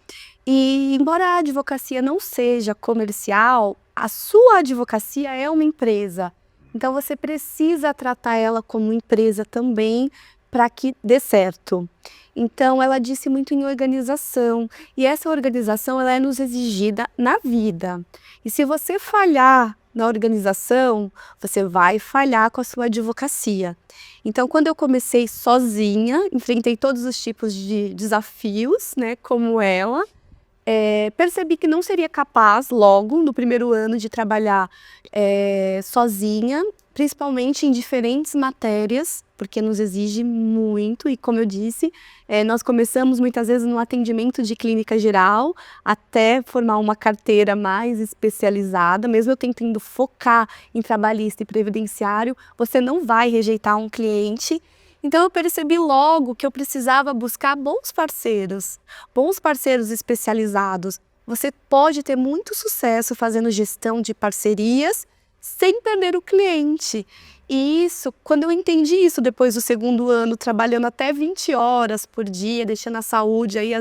E embora a advocacia não seja comercial, a sua advocacia é uma empresa. Então você precisa tratar ela como empresa também para que dê certo. Então ela disse muito em organização, e essa organização ela é nos exigida na vida. E se você falhar na organização, você vai falhar com a sua advocacia. Então quando eu comecei sozinha, enfrentei todos os tipos de desafios, né, como ela, percebi que não seria capaz logo no primeiro ano de trabalhar sozinha, principalmente em diferentes matérias, porque nos exige muito, e como eu disse, nós começamos muitas vezes no atendimento de clínica geral, até formar uma carteira mais especializada, mesmo eu tentando focar em trabalhista e previdenciário, você não vai rejeitar um cliente. Então eu percebi logo que eu precisava buscar bons parceiros especializados. Você pode ter muito sucesso fazendo gestão de parcerias sem perder o cliente. E isso, quando eu entendi isso depois do segundo ano, trabalhando até 20 horas por dia, deixando a saúde aí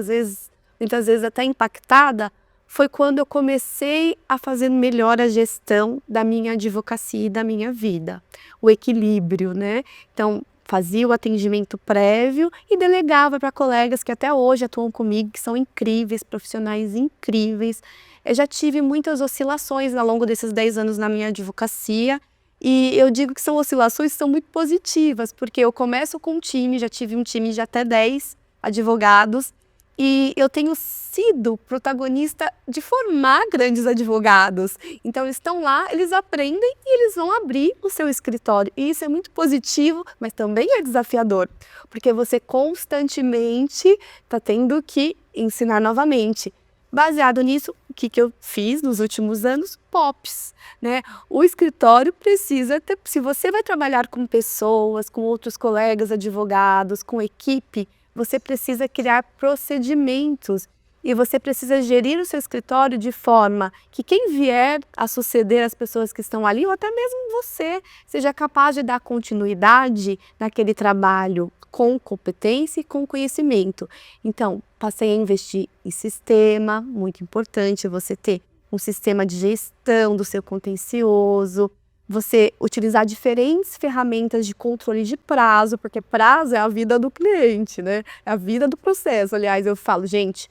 muitas vezes até impactada, foi quando eu comecei a fazer melhor a gestão da minha advocacia e da minha vida. O equilíbrio, né? Então, fazia o atendimento prévio e delegava para colegas que até hoje atuam comigo, que são incríveis, profissionais incríveis. Eu já tive muitas oscilações ao longo desses 10 anos na minha advocacia, e eu digo que são oscilações que são muito positivas, porque eu começo com um time, já tive um time de até 10 advogados, e eu tenho sido protagonista de formar grandes advogados. Então eles estão lá, eles aprendem e eles vão abrir o seu escritório. E isso é muito positivo, mas também é desafiador, porque você constantemente está tendo que ensinar novamente. Baseado nisso, o que eu fiz nos últimos anos? POPs, né? O escritório precisa ter, se você vai trabalhar com pessoas, com outros colegas advogados, com equipe, você precisa criar procedimentos E você precisa gerir o seu escritório de forma que quem vier a suceder as pessoas que estão ali, ou até mesmo você, seja capaz de dar continuidade naquele trabalho com competência e com conhecimento. Então, passei a investir em sistema, muito importante você ter um sistema de gestão do seu contencioso, você utilizar diferentes ferramentas de controle de prazo, porque prazo é a vida do cliente, né? É a vida do processo. Aliás, eu falo, gente,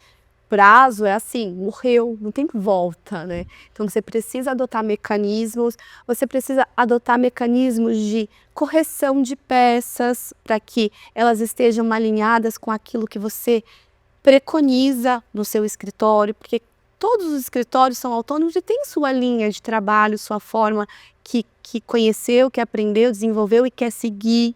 prazo é assim, morreu, não tem volta, né? Então você precisa adotar mecanismos, você precisa adotar mecanismos de correção de peças para que elas estejam alinhadas com aquilo que você preconiza no seu escritório, porque todos os escritórios são autônomos e têm sua linha de trabalho, sua forma que conheceu, que aprendeu, desenvolveu e quer seguir.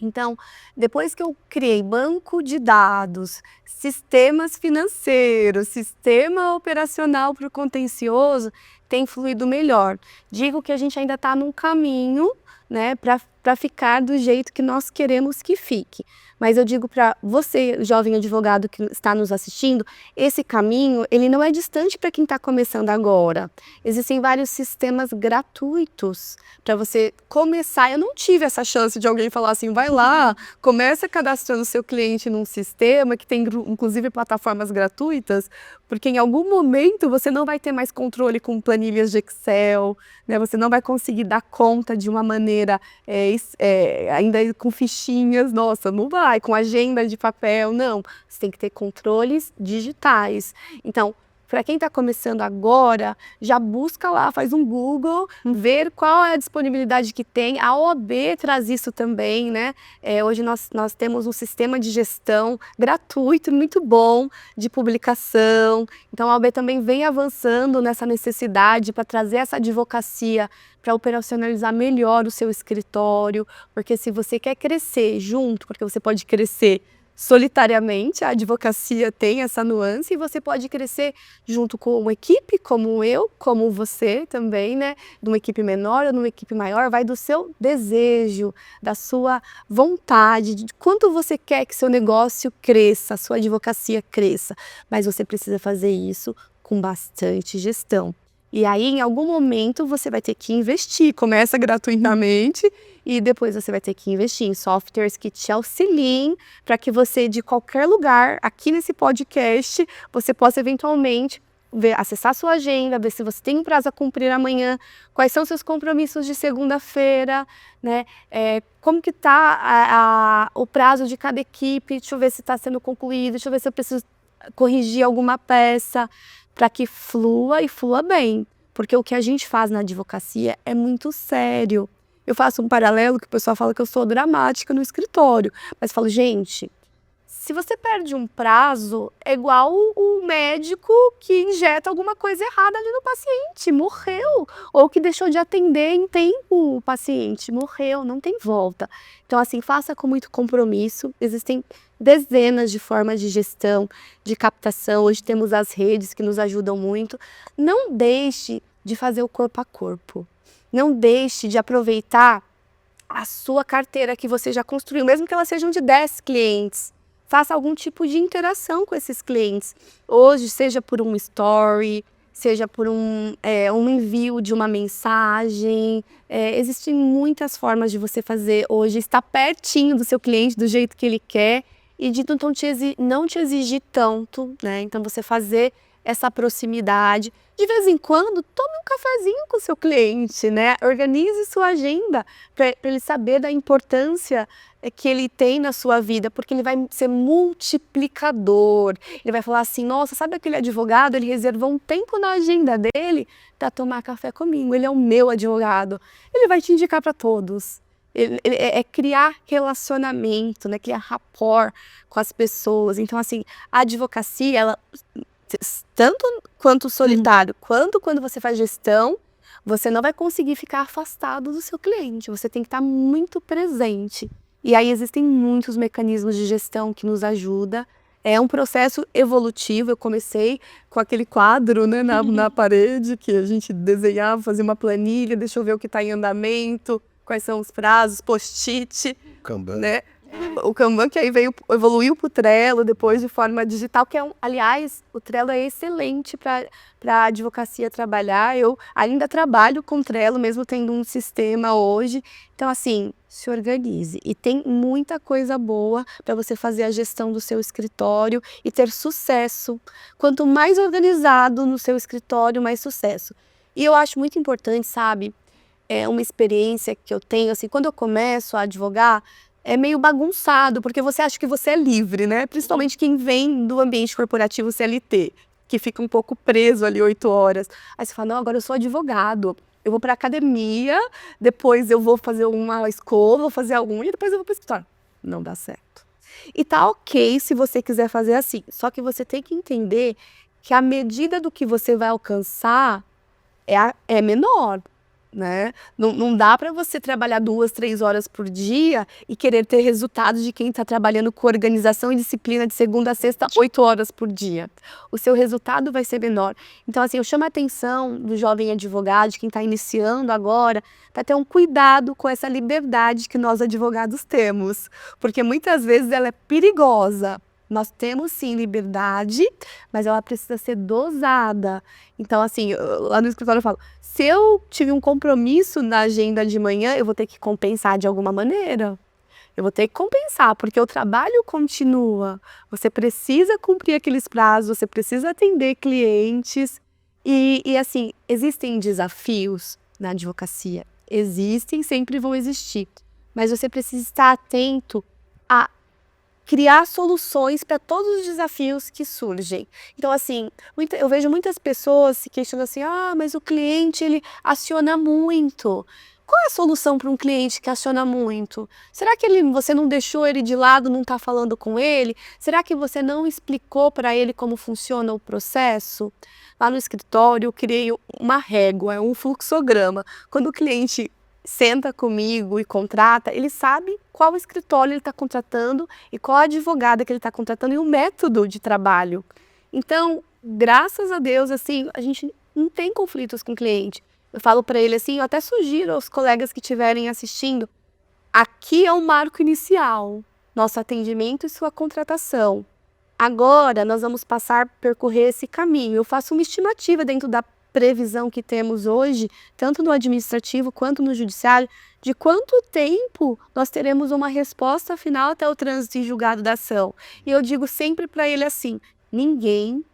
Então, depois que eu criei banco de dados, sistemas financeiros, sistema operacional para o contencioso, tem fluído melhor. Digo que a gente ainda está num caminho, né, para ficar do jeito que nós queremos que fique. Mas eu digo para você, jovem advogado que está nos assistindo, esse caminho, ele não é distante para quem está começando agora. Existem vários sistemas gratuitos para você começar. Eu não tive essa chance de alguém falar assim, vai lá, começa cadastrando seu cliente num sistema que tem inclusive plataformas gratuitas, porque em algum momento você não vai ter mais controle com planilhas de Excel, né? Você não vai conseguir dar conta de uma maneira ainda com fichinhas, nossa, não vai, com agenda de papel, não. Você tem que ter controles digitais. Então, para quem está começando agora, já busca lá, faz um Google, ver qual é a disponibilidade que tem. A OAB traz isso também, né? Hoje nós temos um sistema de gestão gratuito, muito bom, de publicação. Então a OAB também vem avançando nessa necessidade para trazer essa advocacia para operacionalizar melhor o seu escritório, porque se você quer crescer junto, porque você pode crescer solitariamente, a advocacia tem essa nuance, e você pode crescer junto com uma equipe, como eu, como você também, né? De uma equipe menor ou de uma equipe maior, vai do seu desejo, da sua vontade, de quanto você quer que seu negócio cresça, a sua advocacia cresça. Mas você precisa fazer isso com bastante gestão. E aí, em algum momento, você vai ter que investir. Começa gratuitamente e depois você vai ter que investir em softwares que te auxiliem para que você, de qualquer lugar, aqui nesse podcast, você possa eventualmente acessar a sua agenda, ver se você tem um prazo a cumprir amanhã, quais são seus compromissos de segunda-feira, né? Como que está o prazo de cada equipe, deixa eu ver se está sendo concluído, deixa eu ver se eu preciso corrigir alguma peça, para que flua e flua bem, porque o que a gente faz na advocacia é muito sério. Eu faço um paralelo que o pessoal fala que eu sou dramática no escritório, mas falo, gente, se você perde um prazo, é igual o médico que injeta alguma coisa errada ali no paciente, morreu, ou que deixou de atender em tempo o paciente, morreu, não tem volta. Então, assim, faça com muito compromisso. Existem dezenas de formas de gestão, de captação. Hoje temos as redes que nos ajudam muito. Não deixe de fazer o corpo a corpo. Não deixe de aproveitar a sua carteira que você já construiu, mesmo que elas sejam de 10 clientes. Faça algum tipo de interação com esses clientes. Hoje, seja por um story, seja por um envio de uma mensagem. Existem muitas formas de você fazer hoje, estar pertinho do seu cliente, do jeito que ele quer, e de não te exigir tanto, né? Então, você fazer essa proximidade. De vez em quando, tome um cafezinho com o seu cliente, né? Organize sua agenda para ele saber da importância que ele tem na sua vida, porque ele vai ser multiplicador. Ele vai falar assim, nossa, sabe aquele advogado? Ele reservou um tempo na agenda dele para tomar café comigo. Ele é o meu advogado. Ele vai te indicar para todos. É criar relacionamento, né? Criar rapport com as pessoas. Então, assim, a advocacia, ela, tanto quanto solitário, quanto quando você faz gestão, você não vai conseguir ficar afastado do seu cliente. Você tem que estar muito presente. E aí existem muitos mecanismos de gestão que nos ajudam. É um processo evolutivo. Eu comecei com aquele quadro, né, na parede, que a gente desenhava, fazia uma planilha, deixa eu ver o que está em andamento, quais são os prazos, post-it, Kanban. né? O Kanban que aí evoluiu para o Trello depois de forma digital, que aliás, o Trello é excelente para a advocacia trabalhar. Eu ainda trabalho com Trello, mesmo tendo um sistema hoje. Então, assim, se organize. E tem muita coisa boa para você fazer a gestão do seu escritório e ter sucesso. Quanto mais organizado no seu escritório, mais sucesso. E eu acho muito importante, sabe? É uma experiência que eu tenho, assim, quando eu começo a advogar, é meio bagunçado, porque você acha que você é livre, né? Principalmente quem vem do ambiente corporativo CLT, que fica um pouco preso ali 8 horas. Aí você fala, não, agora eu sou advogado, eu vou para academia, depois eu vou fazer uma escola, vou fazer algum, e depois eu vou para o escritório. Não dá certo. E tá ok se você quiser fazer assim, só que você tem que entender que a medida do que você vai alcançar é menor. Né? Não dá para você trabalhar 2, 3 horas por dia e querer ter resultados de quem está trabalhando com organização e disciplina de segunda a sexta, 8 horas por dia. O seu resultado vai ser menor. Então, assim, eu chamo a atenção do jovem advogado, de quem está iniciando agora, para ter um cuidado com essa liberdade que nós advogados temos, porque muitas vezes ela é perigosa. Nós temos sim liberdade, mas ela precisa ser dosada. Então, assim, lá no escritório eu falo, se eu tive um compromisso na agenda de manhã, eu vou ter que compensar de alguma maneira. Eu vou ter que compensar, porque o trabalho continua. Você precisa cumprir aqueles prazos, você precisa atender clientes. E assim, existem desafios na advocacia. Existem, sempre vão existir. Mas você precisa estar atento a criar soluções para todos os desafios que surgem. Então, assim, eu vejo muitas pessoas se questionando assim, mas o cliente, ele aciona muito. Qual é a solução para um cliente que aciona muito? Será que você não deixou ele de lado, não está falando com ele? Será que você não explicou para ele como funciona o processo? Lá no escritório, eu criei uma régua, um fluxograma. Quando o cliente senta comigo e contrata, ele sabe qual escritório ele está contratando e qual advogada que ele está contratando e o método de trabalho. Então, graças a Deus, assim, a gente não tem conflitos com o cliente. Eu falo para ele assim, eu até sugiro aos colegas que estiverem assistindo, aqui é o marco inicial, nosso atendimento e sua contratação. Agora, nós vamos percorrer esse caminho. Eu faço uma estimativa dentro da previsão que temos hoje, tanto no administrativo quanto no judiciário, de quanto tempo nós teremos uma resposta final até o trânsito em julgado da ação. E eu digo sempre para ele assim, ninguém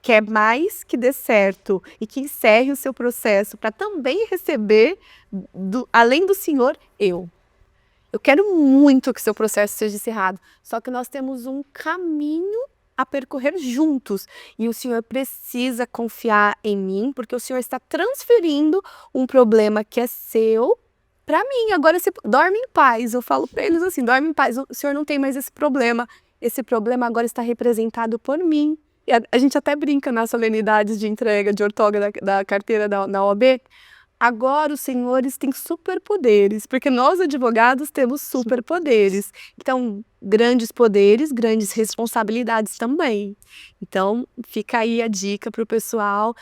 quer mais que dê certo e que encerre o seu processo para também receber, além do senhor, eu. Eu quero muito que seu processo seja encerrado, só que nós temos um caminho a percorrer juntos. E o senhor precisa confiar em mim, porque o senhor está transferindo um problema que é seu para mim. Agora você dorme em paz. Eu falo para eles assim, dorme em paz. O senhor não tem mais esse problema. Esse problema agora está representado por mim. E a gente até brinca nas solenidades de entrega de outorga da carteira na OAB. Agora os senhores têm superpoderes, porque nós advogados temos superpoderes. Então, grandes poderes, grandes responsabilidades também. Então, fica aí a dica para o pessoal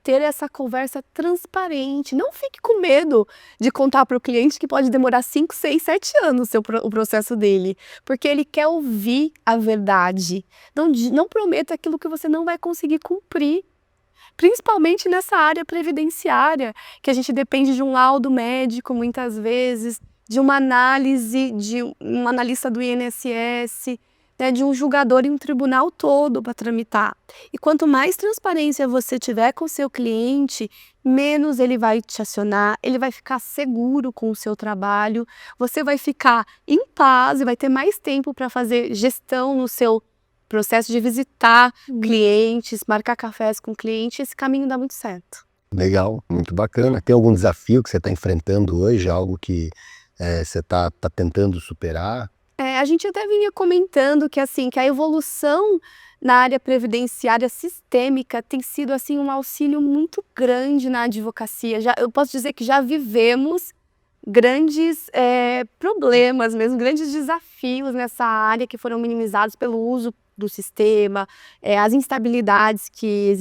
ter essa conversa transparente. Não fique com medo de contar para o cliente que pode demorar 5, 6, 7 anos o processo dele, porque ele quer ouvir a verdade. Não prometa aquilo que você não vai conseguir cumprir. Principalmente nessa área previdenciária, que a gente depende de um laudo médico, muitas vezes, de uma análise, de um analista do INSS, né, de um julgador em um tribunal todo para tramitar. E quanto mais transparência você tiver com o seu cliente, menos ele vai te acionar, ele vai ficar seguro com o seu trabalho, você vai ficar em paz e vai ter mais tempo para fazer gestão no seu processo de visitar clientes, marcar cafés com clientes, esse caminho dá muito certo. Legal, muito bacana. Tem algum desafio que você está enfrentando hoje? Algo que você está tentando superar? A gente até vinha comentando que, assim, que a evolução na área previdenciária sistêmica tem sido assim, um auxílio muito grande na advocacia. Eu posso dizer que já vivemos grandes problemas mesmo, grandes desafios nessa área que foram minimizados pelo uso do sistema, as instabilidades que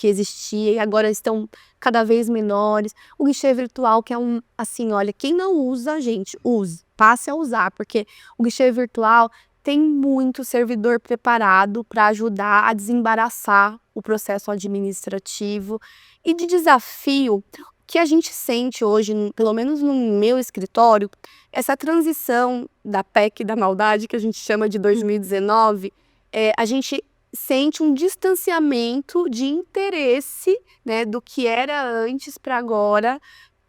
existia e agora estão cada vez menores. O guichê virtual, que é assim, olha, quem não usa, gente, use, passe a usar, porque o guichê virtual tem muito servidor preparado para ajudar a desembaraçar o processo administrativo e de desafio que a gente sente hoje, pelo menos no meu escritório, essa transição da PEC da maldade, que a gente chama de 2019, a gente sente um distanciamento de interesse, né, do que era antes para agora,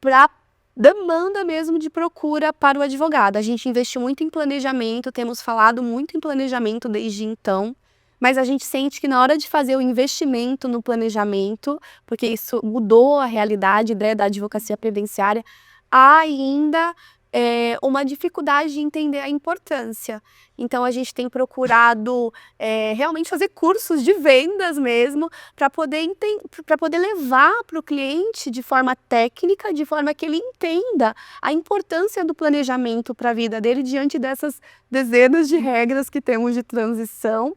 para demanda mesmo de procura para o advogado. A gente investiu muito em planejamento, temos falado muito em planejamento desde então, mas a gente sente que na hora de fazer o investimento no planejamento, porque isso mudou a realidade, né, da advocacia previdenciária, há ainda uma dificuldade de entender a importância. Então a gente tem procurado realmente fazer cursos de vendas mesmo, para poder levar para o cliente de forma técnica, de forma que ele entenda a importância do planejamento para a vida dele diante dessas dezenas de regras que temos de transição.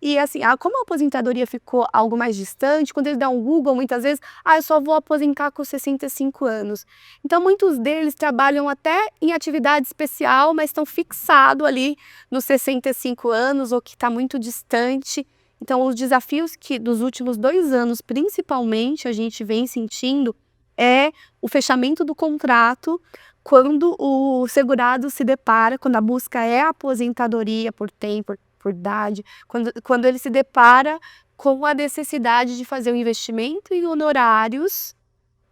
E assim, como a aposentadoria ficou algo mais distante, quando ele dá um Google, muitas vezes, eu só vou aposentar com 65 anos. Então, muitos deles trabalham até em atividade especial, mas estão fixados ali nos 65 anos, ou que está muito distante. Então, os desafios que dos últimos 2 anos, principalmente, a gente vem sentindo é o fechamento do contrato, quando o segurado se depara, quando a busca é a aposentadoria por tempo, por idade, quando ele se depara com a necessidade de fazer um investimento em honorários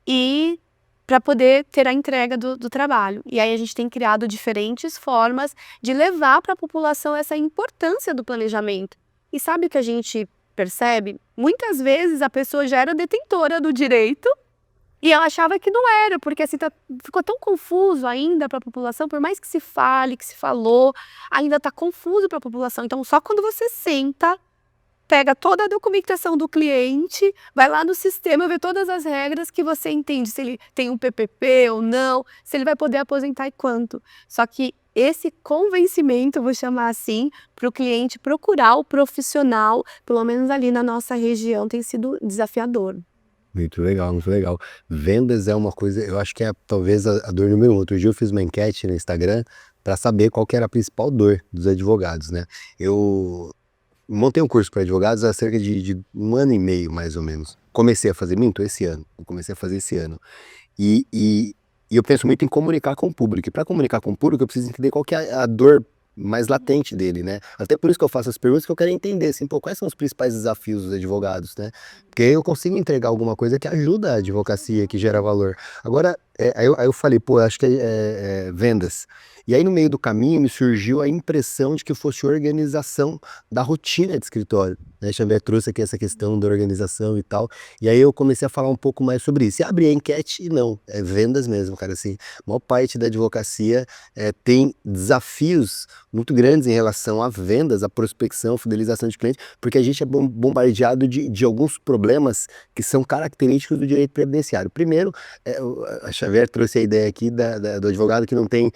e para poder ter a entrega do trabalho. E aí a gente tem criado diferentes formas de levar para a população essa importância do planejamento. E sabe o que a gente percebe? Muitas vezes a pessoa já era detentora do direito e ela achava que não era, porque assim, ficou tão confuso ainda para a população, por mais que se fale, que se falou, ainda está confuso para a população. Então, só quando você senta, pega toda a documentação do cliente, vai lá no sistema, vê todas as regras, que você entende se ele tem um PPP ou não, se ele vai poder aposentar e quanto. Só que esse convencimento, vou chamar assim, para o cliente procurar o profissional, pelo menos ali na nossa região, tem sido desafiador. Muito legal, muito legal. Vendas é uma coisa, eu acho que é talvez a dor número 1. Outro dia eu fiz uma enquete no Instagram para saber qual que era a principal dor dos advogados, né? Eu montei um curso para advogados há cerca de 1 ano e meio, mais ou menos. Comecei a fazer, esse ano. Eu comecei a fazer esse ano. E eu penso muito em comunicar com o público. E para comunicar com o público, eu preciso entender qual que é a dor mais latente dele, né? Até por isso que eu faço as perguntas, que eu quero entender, assim, quais são os principais desafios dos advogados, né? Porque aí eu consigo entregar alguma coisa que ajuda a advocacia, que gera valor. Agora, aí eu falei, acho que é vendas. E aí no meio do caminho me surgiu a impressão de que fosse organização da rotina de escritório, né? Xavier trouxe aqui essa questão da organização e tal, e aí eu comecei a falar um pouco mais sobre isso. E abri a enquete e não, é vendas mesmo, cara, assim, a maior parte da advocacia tem desafios muito grandes em relação a vendas, a prospecção, fidelização de clientes, porque a gente é bombardeado de alguns problemas que são característicos do direito previdenciário. Primeiro, a Xavier trouxe a ideia aqui do advogado que não tem,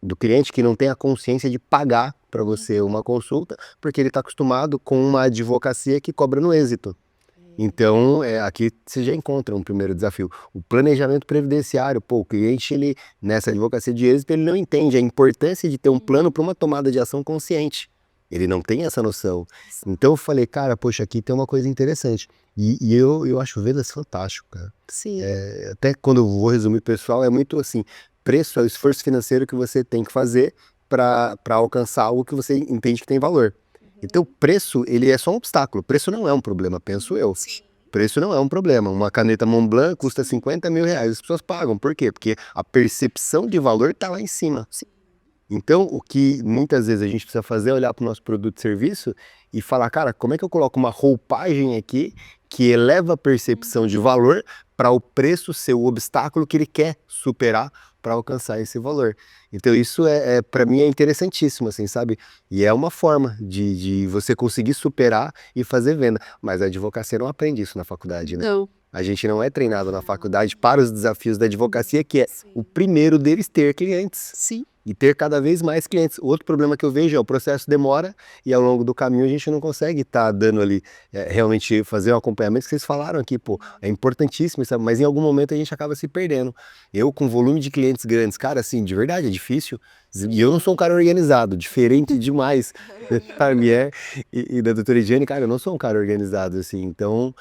do cliente que não tem a consciência de pagar para você uma consulta, porque ele está acostumado com uma advocacia que cobra no êxito. Então, aqui você já encontra um primeiro desafio. O planejamento previdenciário, o cliente, ele, nessa advocacia de êxito, ele não entende a importância de ter um plano para uma tomada de ação consciente. Ele não tem essa noção. Então eu falei, cara, poxa, aqui tem uma coisa interessante. E eu acho vendas fantástico, cara. Sim. Até quando eu vou resumir, pessoal, é muito assim, preço é o esforço financeiro que você tem que fazer para alcançar algo que você entende que tem valor. Então o preço, ele é só um obstáculo. O preço não é um problema, penso eu. Preço não é um problema. Uma caneta Montblanc custa 50 mil reais. As pessoas pagam. Por quê? Porque a percepção de valor está lá em cima. Então, o que muitas vezes a gente precisa fazer é olhar para o nosso produto e serviço e falar, cara, como é que eu coloco uma roupagem aqui que eleva a percepção de valor para o preço ser o obstáculo que ele quer superar para alcançar esse valor. Então isso para mim é interessantíssimo, assim, sabe? E é uma forma de você conseguir superar e fazer venda. Mas a advocacia não aprende isso na faculdade, né? Não. A gente não é treinado na faculdade para os desafios da advocacia, que é o primeiro deles ter clientes. Sim. e ter cada vez mais clientes. Outro problema que eu vejo é o processo demora e ao longo do caminho a gente não consegue estar dando ali, realmente fazer um acompanhamento que vocês falaram aqui, pô, é importantíssimo, sabe? Mas em algum momento a gente acaba se perdendo. Eu com volume de clientes grandes, cara, assim, de verdade, é difícil. E eu não sou um cara organizado, diferente demais da Mier e da doutora Ediane, cara, eu não sou um cara organizado, assim, então...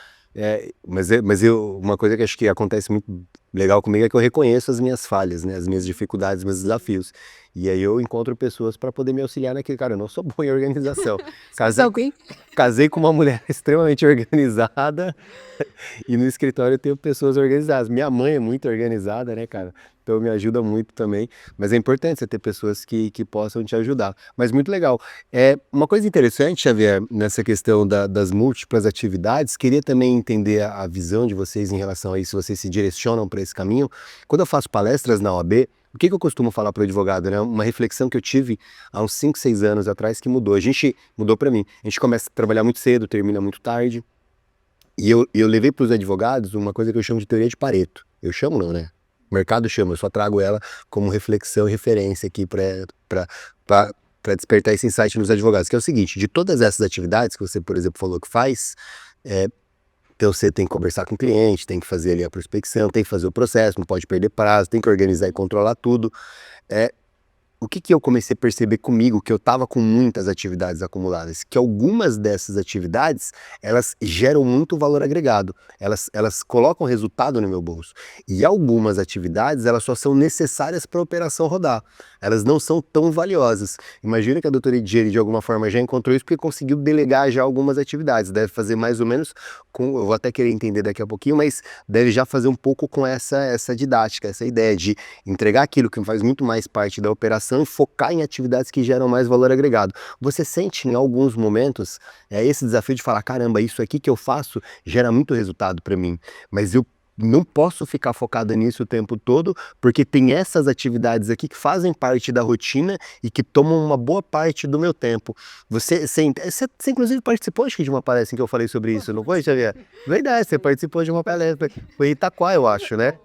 uma coisa que acho que acontece muito legal comigo é que eu reconheço as minhas falhas, né? As minhas dificuldades, meus desafios. E aí eu encontro pessoas para poder me auxiliar naquilo. Cara, eu não sou bom em organização. Casei com uma mulher extremamente organizada e no escritório eu tenho pessoas organizadas. Minha mãe é muito organizada, né, cara? Então me ajuda muito também. Mas é importante você ter pessoas que possam te ajudar. Mas muito legal. Uma coisa interessante, Xavier, nessa questão das múltiplas atividades, queria também entender a visão de vocês em relação a isso, se vocês se direcionam para esse caminho. Quando eu faço palestras na OAB, o que eu costumo falar para o advogado, né? Uma reflexão que eu tive há uns 5, 6 anos atrás que mudou. Mudou para mim. A gente começa a trabalhar muito cedo, termina muito tarde. E eu levei para os advogados uma coisa que eu chamo de teoria de Pareto. Eu chamo não, né? O mercado chama, eu só trago ela como reflexão e referência aqui para despertar esse insight nos advogados, que é o seguinte, de todas essas atividades que você, por exemplo, falou que faz, então você tem que conversar com o cliente, tem que fazer ali a prospecção, tem que fazer o processo, não pode perder prazo, tem que organizar e controlar tudo. O que eu comecei a perceber comigo, que eu estava com muitas atividades acumuladas, que algumas dessas atividades, elas geram muito valor agregado, elas colocam resultado no meu bolso, e algumas atividades, elas só são necessárias para a operação rodar, elas não são tão valiosas. Imagina que a doutora Ediane, de alguma forma, já encontrou isso porque conseguiu delegar já algumas atividades, deve fazer mais ou menos, eu vou até querer entender daqui a pouquinho, mas deve já fazer um pouco com essa didática, essa ideia de entregar aquilo que faz muito mais parte da operação e focar em atividades que geram mais valor agregado. Você sente em alguns momentos esse desafio de falar, caramba, isso aqui que eu faço gera muito resultado para mim, mas eu não posso ficar focado nisso o tempo todo, porque tem essas atividades aqui que fazem parte da rotina e que tomam uma boa parte do meu tempo. Você inclusive participou, acho que, de uma palestra em que eu falei sobre isso, não foi, Xavier? Verdade, você participou de uma palestra, foi em Itaquá, eu acho, né?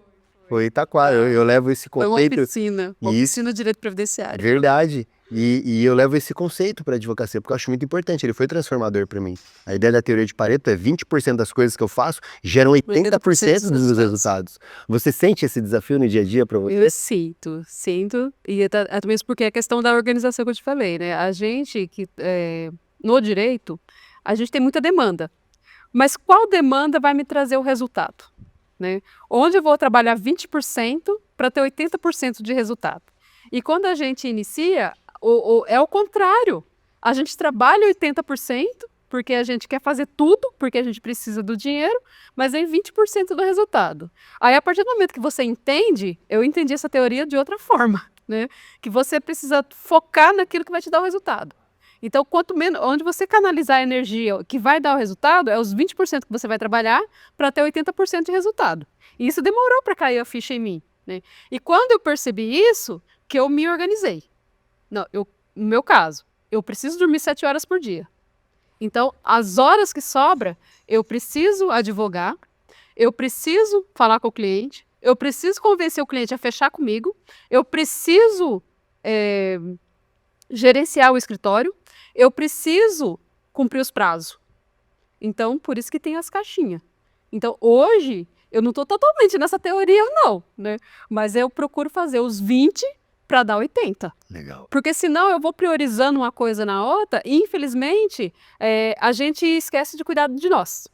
Foi em Itaquá, eu levo esse Foi uma conceito... oficina de direito previdenciário. Verdade. E eu levo esse conceito para a advocacia, porque eu acho muito importante, ele foi transformador para mim. A ideia da teoria de Pareto é 20% das coisas que eu faço geram 80% dos meus resultados. Você sente esse desafio no dia a dia para você? Eu sinto, e até mesmo porque é a questão da organização que eu te falei, né? A gente no direito, a gente tem muita demanda, mas qual demanda vai me trazer o resultado? Né? Onde eu vou trabalhar 20% para ter 80% de resultado. E quando a gente inicia, é o contrário. A gente trabalha 80% porque a gente quer fazer tudo, porque a gente precisa do dinheiro, mas vem 20% do resultado. Aí, a partir do momento que você entende, eu entendi essa teoria de outra forma, né? Que você precisa focar naquilo que vai te dar o resultado. Então, quanto menos, onde você canalizar a energia que vai dar o resultado, é os 20% que você vai trabalhar para ter 80% de resultado. E isso demorou para cair a ficha em mim, né? E quando eu percebi isso, que eu me organizei. No meu caso, eu preciso dormir 7 horas por dia. Então, as horas que sobra, eu preciso advogar, eu preciso falar com o cliente, eu preciso convencer o cliente a fechar comigo, eu preciso gerenciar o escritório, eu preciso cumprir os prazos. Então, por isso que tem as caixinhas. Então, hoje, eu não estou totalmente nessa teoria, não, né? Mas eu procuro fazer os 20 para dar 80. Legal. Porque senão eu vou priorizando uma coisa na outra e, infelizmente, a gente esquece de cuidar de nós.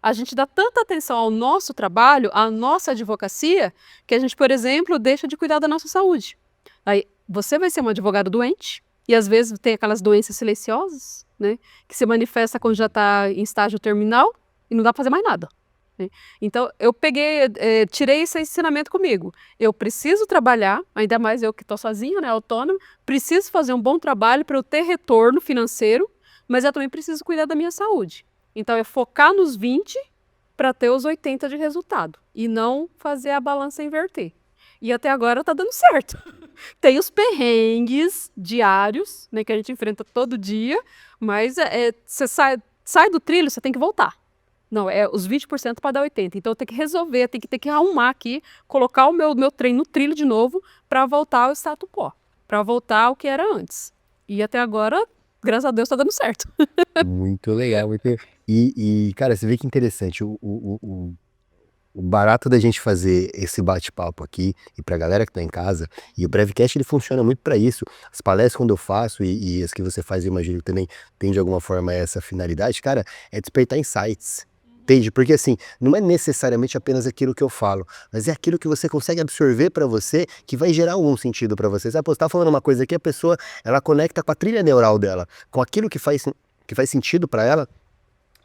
A gente dá tanta atenção ao nosso trabalho, à nossa advocacia, que a gente, por exemplo, deixa de cuidar da nossa saúde. Aí, você vai ser um advogado doente, e às vezes tem aquelas doenças silenciosas, né, que se manifesta quando já está em estágio terminal e não dá para fazer mais nada. Né? Então, eu tirei esse ensinamento comigo. Eu preciso trabalhar, ainda mais eu que estou sozinha, né, autônoma, preciso fazer um bom trabalho para eu ter retorno financeiro, mas eu também preciso cuidar da minha saúde. Então, é focar nos 20 para ter os 80 de resultado e não fazer a balança inverter. E até agora está dando certo. Tem os perrengues diários, né, que a gente enfrenta todo dia, mas você sai do trilho, você tem que voltar. Não, é os 20% para dar 80%. Então, eu tenho que resolver, eu tenho que arrumar aqui, colocar o meu trem no trilho de novo para voltar ao status quo. para voltar ao que era antes. E até agora, graças a Deus, tá dando certo. Muito legal. Cara, você vê que interessante. O barato da gente fazer esse bate-papo aqui e pra galera que tá em casa, e o Brevcast ele funciona muito pra isso. As palestras quando eu faço e as que você faz, eu imagino que também tem de alguma forma essa finalidade, cara, é despertar insights. Entende? Porque assim, não é necessariamente apenas aquilo que eu falo, mas é aquilo que você consegue absorver pra você que vai gerar algum sentido pra você. Sabe, pô, você tá falando uma coisa aqui, a pessoa, ela conecta com a trilha neural dela, com aquilo que faz sentido pra ela.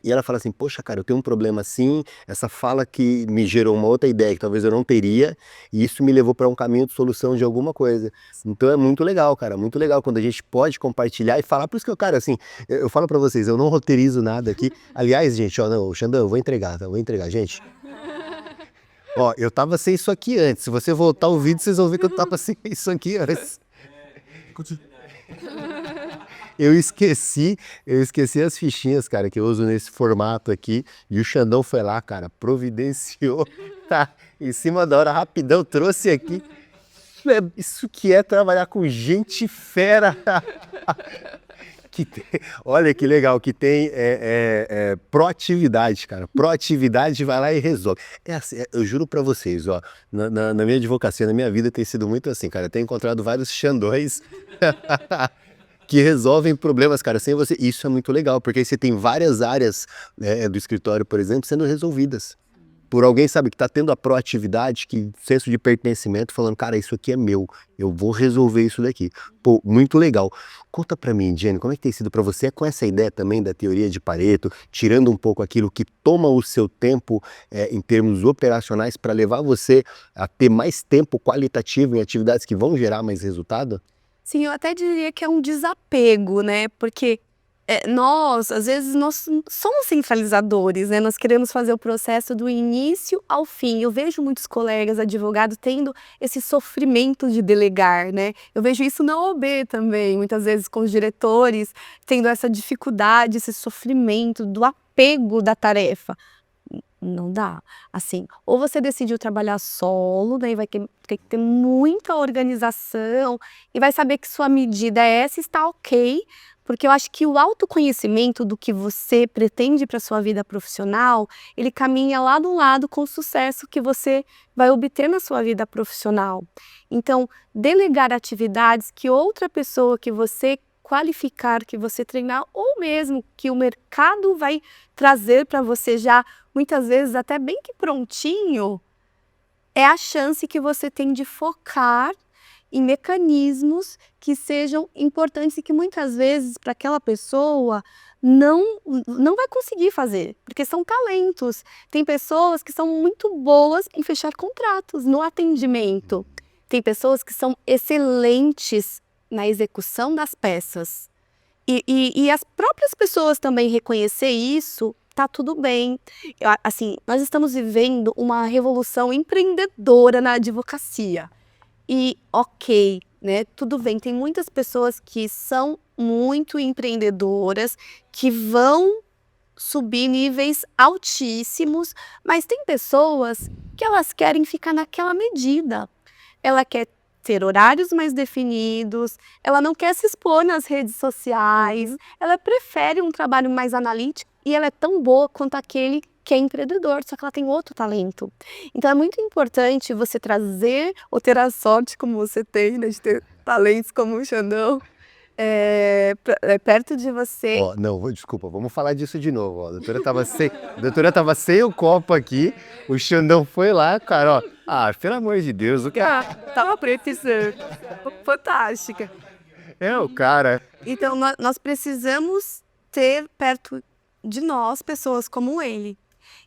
E ela fala assim, poxa, cara, eu tenho um problema assim, essa fala que me gerou uma outra ideia que talvez eu não teria, e isso me levou para um caminho de solução de alguma coisa. Então é muito legal, cara, muito legal quando a gente pode compartilhar e falar. Por isso que eu, cara, assim, eu falo para vocês, eu não roteirizo nada aqui. Aliás, gente, ó, não, Xandão, eu vou entregar, tá? Eu vou entregar, gente. Ó, eu tava sem isso aqui antes. Se você voltar o vídeo, vocês vão ver que eu tava sem isso aqui antes. Eu esqueci as fichinhas, cara, que eu uso nesse formato aqui. E o Xandão foi lá, cara, providenciou, tá em cima da hora, rapidão, trouxe aqui. Isso que é trabalhar com gente fera. Olha que legal, que tem proatividade, cara. Proatividade vai lá e resolve. É assim, eu juro pra vocês, ó, na minha advocacia, na minha vida tem sido muito assim, cara. Eu tenho encontrado vários Xandões que resolvem problemas, cara, sem você. Isso é muito legal, porque aí você tem várias áreas do escritório, por exemplo, sendo resolvidas. Por alguém, sabe, que tá tendo a proatividade, que senso de pertencimento, falando, cara, isso aqui é meu, eu vou resolver isso daqui. Pô, muito legal. Conta pra mim, Jenny, como é que tem sido pra você com essa ideia também da teoria de Pareto, tirando um pouco aquilo que toma o seu tempo em termos operacionais para levar você a ter mais tempo qualitativo em atividades que vão gerar mais resultado? Sim, eu até diria que é um desapego, né? Porque nós, às vezes, nós somos centralizadores, né? Nós queremos fazer o processo do início ao fim. Eu vejo muitos colegas advogados tendo esse sofrimento de delegar, né? Eu vejo isso na OAB também, muitas vezes com os diretores, tendo essa dificuldade, esse sofrimento do apego da tarefa. Não dá. Assim, ou você decidiu trabalhar solo, daí vai ter que ter muita organização e vai saber que sua medida é essa, está ok, porque eu acho que o autoconhecimento do que você pretende para sua vida profissional, ele caminha lado a lado com o sucesso que você vai obter na sua vida profissional. Então, delegar atividades que outra pessoa que você qualificar, que você treinar, ou mesmo que o mercado vai trazer para você já, muitas vezes até bem que prontinho, é a chance que você tem de focar em mecanismos que sejam importantes e que muitas vezes para aquela pessoa não vai conseguir fazer, porque são talentos. Tem pessoas que são muito boas em fechar contratos, no atendimento. Tem pessoas que são excelentes na execução das peças. E as próprias pessoas também reconhecer isso, tá tudo bem. Assim, nós estamos vivendo uma revolução empreendedora na advocacia. E ok, né? Tudo bem, tem muitas pessoas que são muito empreendedoras, que vão subir níveis altíssimos, mas tem pessoas que elas querem ficar naquela medida. Ela quer ter horários mais definidos, ela não quer se expor nas redes sociais, ela prefere um trabalho mais analítico e ela é tão boa quanto aquele que é empreendedor, só que ela tem outro talento. Então é muito importante você trazer ou ter a sorte como você tem, né, de ter talentos como o Xandão, perto de você. Ó, não, desculpa, vamos falar disso de novo. Ó. A doutora tava sem o copo aqui, o Xandão foi lá, cara, ó. Ah, pelo amor de Deus, o que Tava precisando. Fantástica. é o cara? Então nós precisamos ter perto de nós pessoas como ele.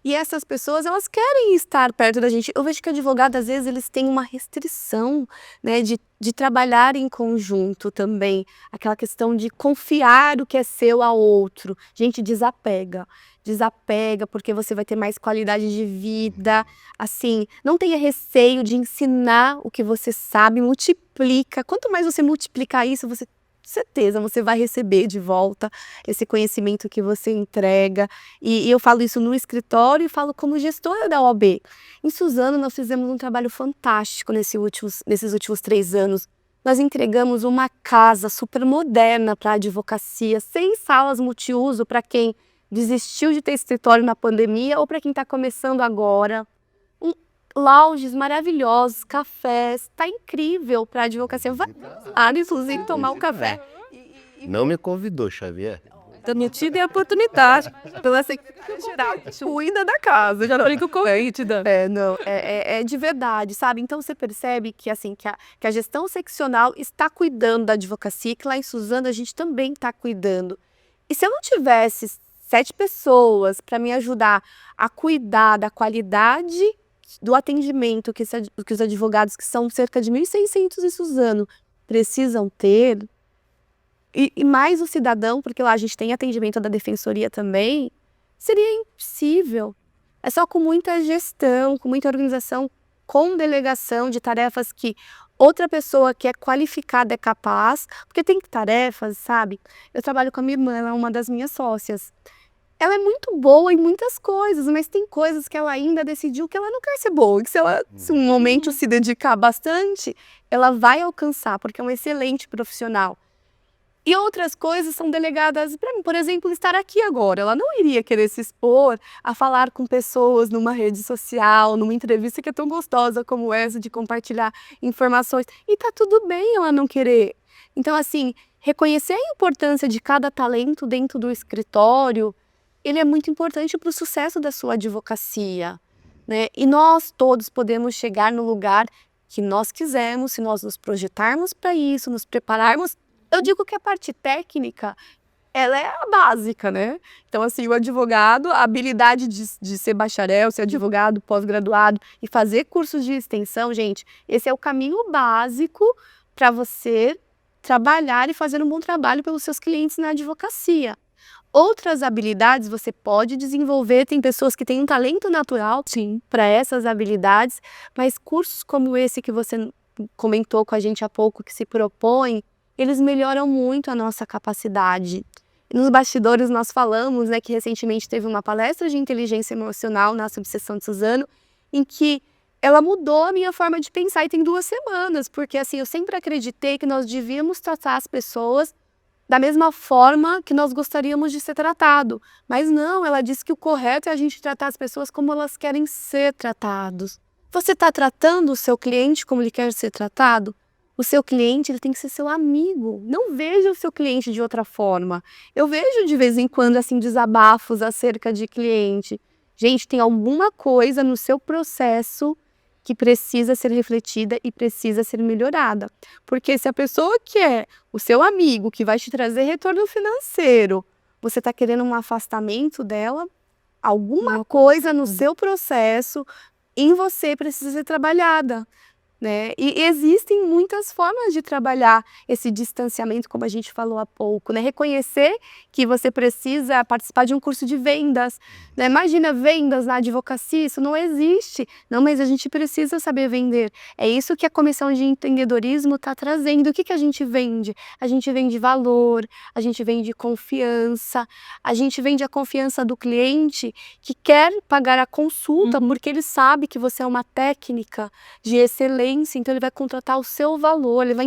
E essas pessoas, elas querem estar perto da gente. Eu vejo que advogados, às vezes, eles têm uma restrição, né, de trabalhar em conjunto também. Aquela questão de confiar o que é seu a outro. Gente, desapega. Desapega, porque você vai ter mais qualidade de vida. Assim, não tenha receio de ensinar o que você sabe, multiplica. Quanto mais você multiplicar isso, certeza, você vai receber de volta esse conhecimento que você entrega. E eu falo isso no escritório e falo como gestora da OAB. Em Suzano, nós fizemos um trabalho fantástico nesses últimos 3 anos. Nós entregamos uma casa super moderna para a advocacia, 6 salas multiuso para quem desistiu de ter escritório na pandemia ou para quem está começando agora. Lounges maravilhosos, cafés, está incrível para a advocacia. Vai lá, inclusive, tomar um café. Não me convidou, Xavier. Eu tive a oportunidade pela Secretaria Geral, cuida da casa, já não brinco com não, é de verdade, sabe? Então você percebe que assim que a gestão seccional está cuidando da advocacia, e que lá em Suzano a gente também está cuidando. E se eu não tivesse 7 pessoas para me ajudar a cuidar da qualidade do atendimento que os advogados, que são cerca de 1.600 em Suzano, precisam ter, e mais o cidadão, porque lá a gente tem atendimento da defensoria também, seria impossível. É só com muita gestão, com muita organização, com delegação de tarefas que outra pessoa que é qualificada é capaz, porque tem tarefas, sabe? Eu trabalho com a minha irmã, ela é uma das minhas sócias. Ela é muito boa em muitas coisas, mas tem coisas que ela ainda decidiu que ela não quer ser boa, que se um momento se dedicar bastante, ela vai alcançar, porque é um excelente profissional. E outras coisas são delegadas para mim, por exemplo, estar aqui agora. Ela não iria querer se expor a falar com pessoas numa rede social, numa entrevista que é tão gostosa como essa, de compartilhar informações. E tá tudo bem ela não querer. Então, assim, reconhecer a importância de cada talento dentro do escritório, ele é muito importante para o sucesso da sua advocacia, né? E nós todos podemos chegar no lugar que nós quisermos, se nós nos projetarmos para isso, nos prepararmos. Eu digo que a parte técnica, ela é a básica, né? Então, assim, o advogado, a habilidade de ser bacharel, ser advogado pós-graduado e fazer cursos de extensão, gente, esse é o caminho básico para você trabalhar e fazer um bom trabalho pelos seus clientes na advocacia. Outras habilidades você pode desenvolver, tem pessoas que têm um talento natural, sim, para essas habilidades, mas cursos como esse que você comentou com a gente há pouco, que se propõe, eles melhoram muito a nossa capacidade. Nos bastidores nós falamos, né, que recentemente teve uma palestra de inteligência emocional na subseção de Suzano, em que ela mudou a minha forma de pensar, e tem 2 semanas, porque assim, eu sempre acreditei que nós devíamos tratar as pessoas da mesma forma que nós gostaríamos de ser tratado. Mas não, ela disse que o correto é a gente tratar as pessoas como elas querem ser tratados. Você está tratando o seu cliente como ele quer ser tratado? O seu cliente, ele tem que ser seu amigo. Não veja o seu cliente de outra forma. Eu vejo de vez em quando assim desabafos acerca de cliente. Gente, tem alguma coisa no seu processo que precisa ser refletida e precisa ser melhorada. Porque se a pessoa que é o seu amigo, que vai te trazer retorno financeiro, você está querendo um afastamento dela, alguma coisa no seu processo, em você, precisa ser trabalhada, né? E existem muitas formas de trabalhar esse distanciamento, como a gente falou há pouco, né? Reconhecer que você precisa participar de um curso de vendas, né? Imagina vendas na advocacia, isso não existe. Não, mas a gente precisa saber vender. É isso que a comissão de empreendedorismo está trazendo. O que a gente vende? A gente vende valor, a gente vende confiança, a gente vende a confiança do cliente que quer pagar a consulta, porque ele sabe que você é uma técnica de excelência. Então ele vai contratar o seu valor, ele vai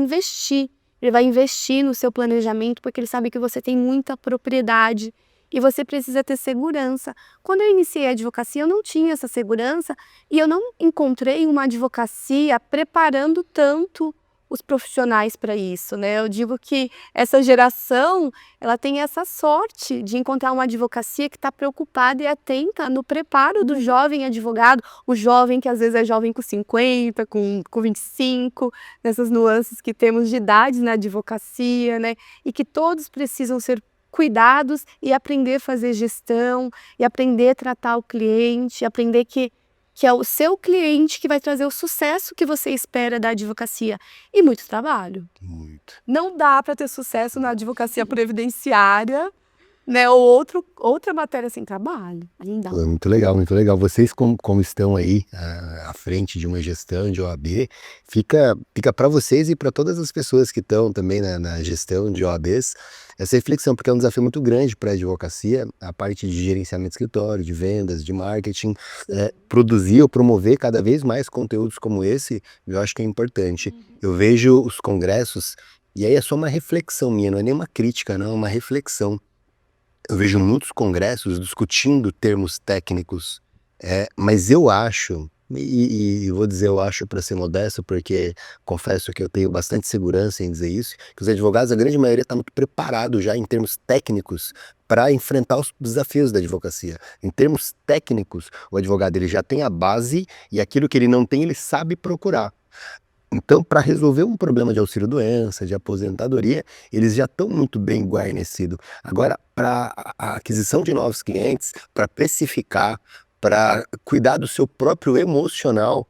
investir no seu planejamento, porque ele sabe que você tem muita propriedade e você precisa ter segurança. Quando eu iniciei a advocacia, eu não tinha essa segurança e eu não encontrei uma advocacia preparando tanto os profissionais para isso, né? Eu digo que essa geração, ela tem essa sorte de encontrar uma advocacia que está preocupada e atenta no preparo do jovem advogado, o jovem que às vezes é jovem com 50, com 25, nessas nuances que temos de idades na advocacia, né? E que todos precisam ser cuidados e aprender a fazer gestão, e aprender a tratar o cliente, aprender que é o seu cliente que vai trazer o sucesso que você espera da advocacia. E muito trabalho. Muito. Não dá para ter sucesso na advocacia previdenciária né? Ou outra matéria sem trabalho. Ainda. Pô, muito legal, muito legal. Vocês como estão aí à frente de uma gestão de OAB, fica para vocês e para todas as pessoas que estão também na gestão de OABs, essa reflexão, porque é um desafio muito grande para a advocacia, a parte de gerenciamento de escritório, de vendas, de marketing, produzir ou promover cada vez mais conteúdos como esse, eu acho que é importante. Eu vejo os congressos, e aí é só uma reflexão minha, não é nem uma crítica, não, é uma reflexão. Eu vejo muitos congressos discutindo termos técnicos, mas eu acho, e vou dizer eu acho para ser modesto, porque confesso que eu tenho bastante segurança em dizer isso, que os advogados, a grande maioria, está muito preparado já em termos técnicos para enfrentar os desafios da advocacia. Em termos técnicos, o advogado ele já tem a base e aquilo que ele não tem, ele sabe procurar. Então, para resolver um problema de auxílio-doença, de aposentadoria, eles já estão muito bem guarnecidos. Agora, para a aquisição de novos clientes, para precificar, para cuidar do seu próprio emocional,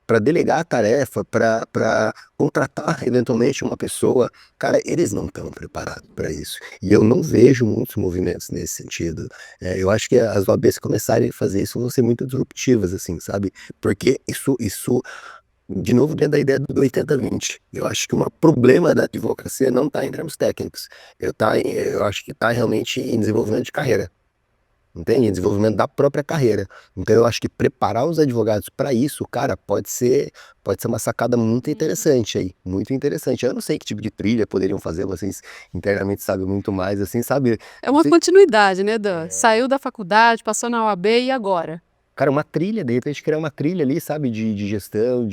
para delegar a tarefa, para contratar eventualmente uma pessoa, cara, eles não estão preparados para isso. E eu não vejo muitos movimentos nesse sentido. Eu acho que as OABs começarem a fazer isso vão ser muito disruptivas, assim, sabe? Porque isso de novo, dentro da ideia do 80-20. Eu acho que o problema da advocacia não está em termos técnicos. Eu acho que está realmente em desenvolvimento de carreira. Entende? Em desenvolvimento da própria carreira. Então eu acho que preparar os advogados para isso, cara, pode ser uma sacada muito interessante aí. Muito interessante. Eu não sei que tipo de trilha poderiam fazer, vocês internamente sabem muito mais, assim, sabe? É uma continuidade, né, Dan? Saiu da faculdade, passou na OAB e agora? Cara, uma trilha, de repente criar uma trilha ali, sabe, de gestão,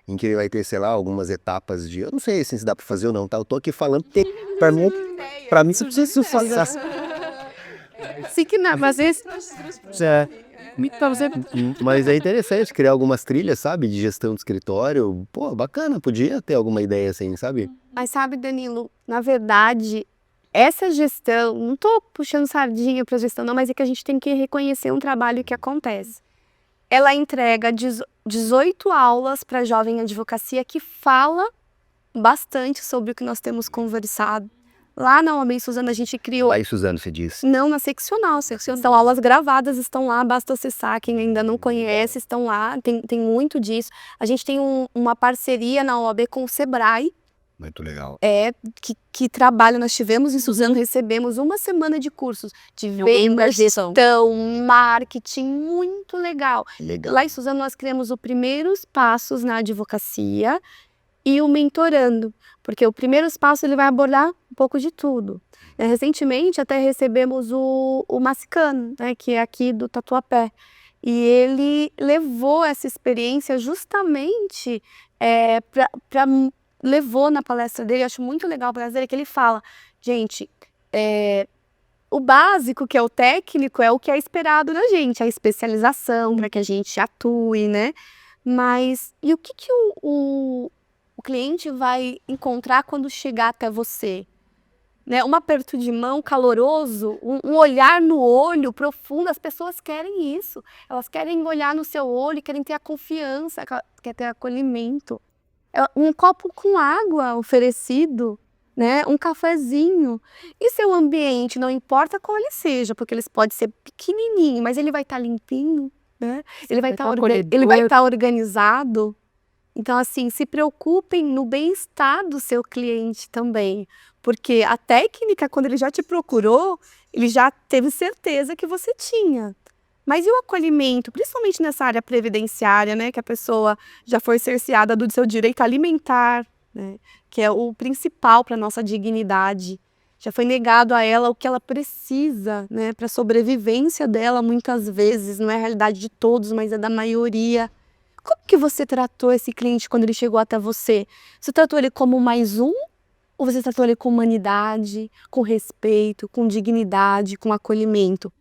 em que vai ter, sei lá, algumas etapas de... Eu não sei assim, se dá pra fazer ou não, tá? Eu tô aqui falando, porque pra mim isso precisa fazer. Sim que não, mas esse... Mas é interessante criar algumas trilhas, sabe, de gestão de escritório. Pô, bacana, podia ter alguma ideia assim, sabe? Mas sabe, Danilo, na verdade, essa gestão, não tô puxando sardinha para gestão não, mas é que a gente tem que reconhecer um trabalho que acontece. Ela entrega 18 aulas para jovem advocacia que fala bastante sobre o que nós temos conversado. Lá na OAB Suzano a gente criou... Lá em Suzano, você disse. Não, na seccional. São aulas gravadas, estão lá, basta acessar. Quem ainda não conhece, estão lá, tem muito disso. A gente tem uma parceria na OAB com o Sebrae. Muito legal. Que trabalho nós tivemos em Suzano, recebemos uma semana de cursos de venda, gestão, marketing, muito legal. Lá em Suzano nós criamos os primeiros passos na advocacia e o mentorando, porque o primeiros passos ele vai abordar um pouco de tudo. Recentemente até recebemos o Massicano, né, que é aqui do Tatuapé, e ele levou essa experiência justamente para levou na palestra dele, eu acho muito legal a palestra dele, que ele fala, gente, o básico, que é o técnico, é o que é esperado da gente, a especialização, para que a gente atue, né? Mas, e o que o cliente vai encontrar quando chegar até você? Né? Um aperto de mão caloroso, um olhar no olho profundo, as pessoas querem isso. Elas querem olhar no seu olho, querem ter a confiança, querem ter acolhimento. Um copo com água oferecido, né? Um cafezinho. E seu ambiente, não importa qual ele seja, porque ele pode ser pequenininho, mas ele vai estar limpinho, né? Ele vai estar organizado. Então, assim, se preocupem no bem-estar do seu cliente também, porque a técnica, quando ele já te procurou, ele já teve certeza que você tinha. Mas e o acolhimento, principalmente nessa área previdenciária, né, que a pessoa já foi cerceada do seu direito alimentar, né, que é o principal para a nossa dignidade. Já foi negado a ela o que ela precisa, né, para a sobrevivência dela, muitas vezes, não é a realidade de todos, mas é da maioria. Como que você tratou esse cliente quando ele chegou até você? Você tratou ele como mais um? Ou você tratou ele com humanidade, com respeito, com dignidade, com acolhimento?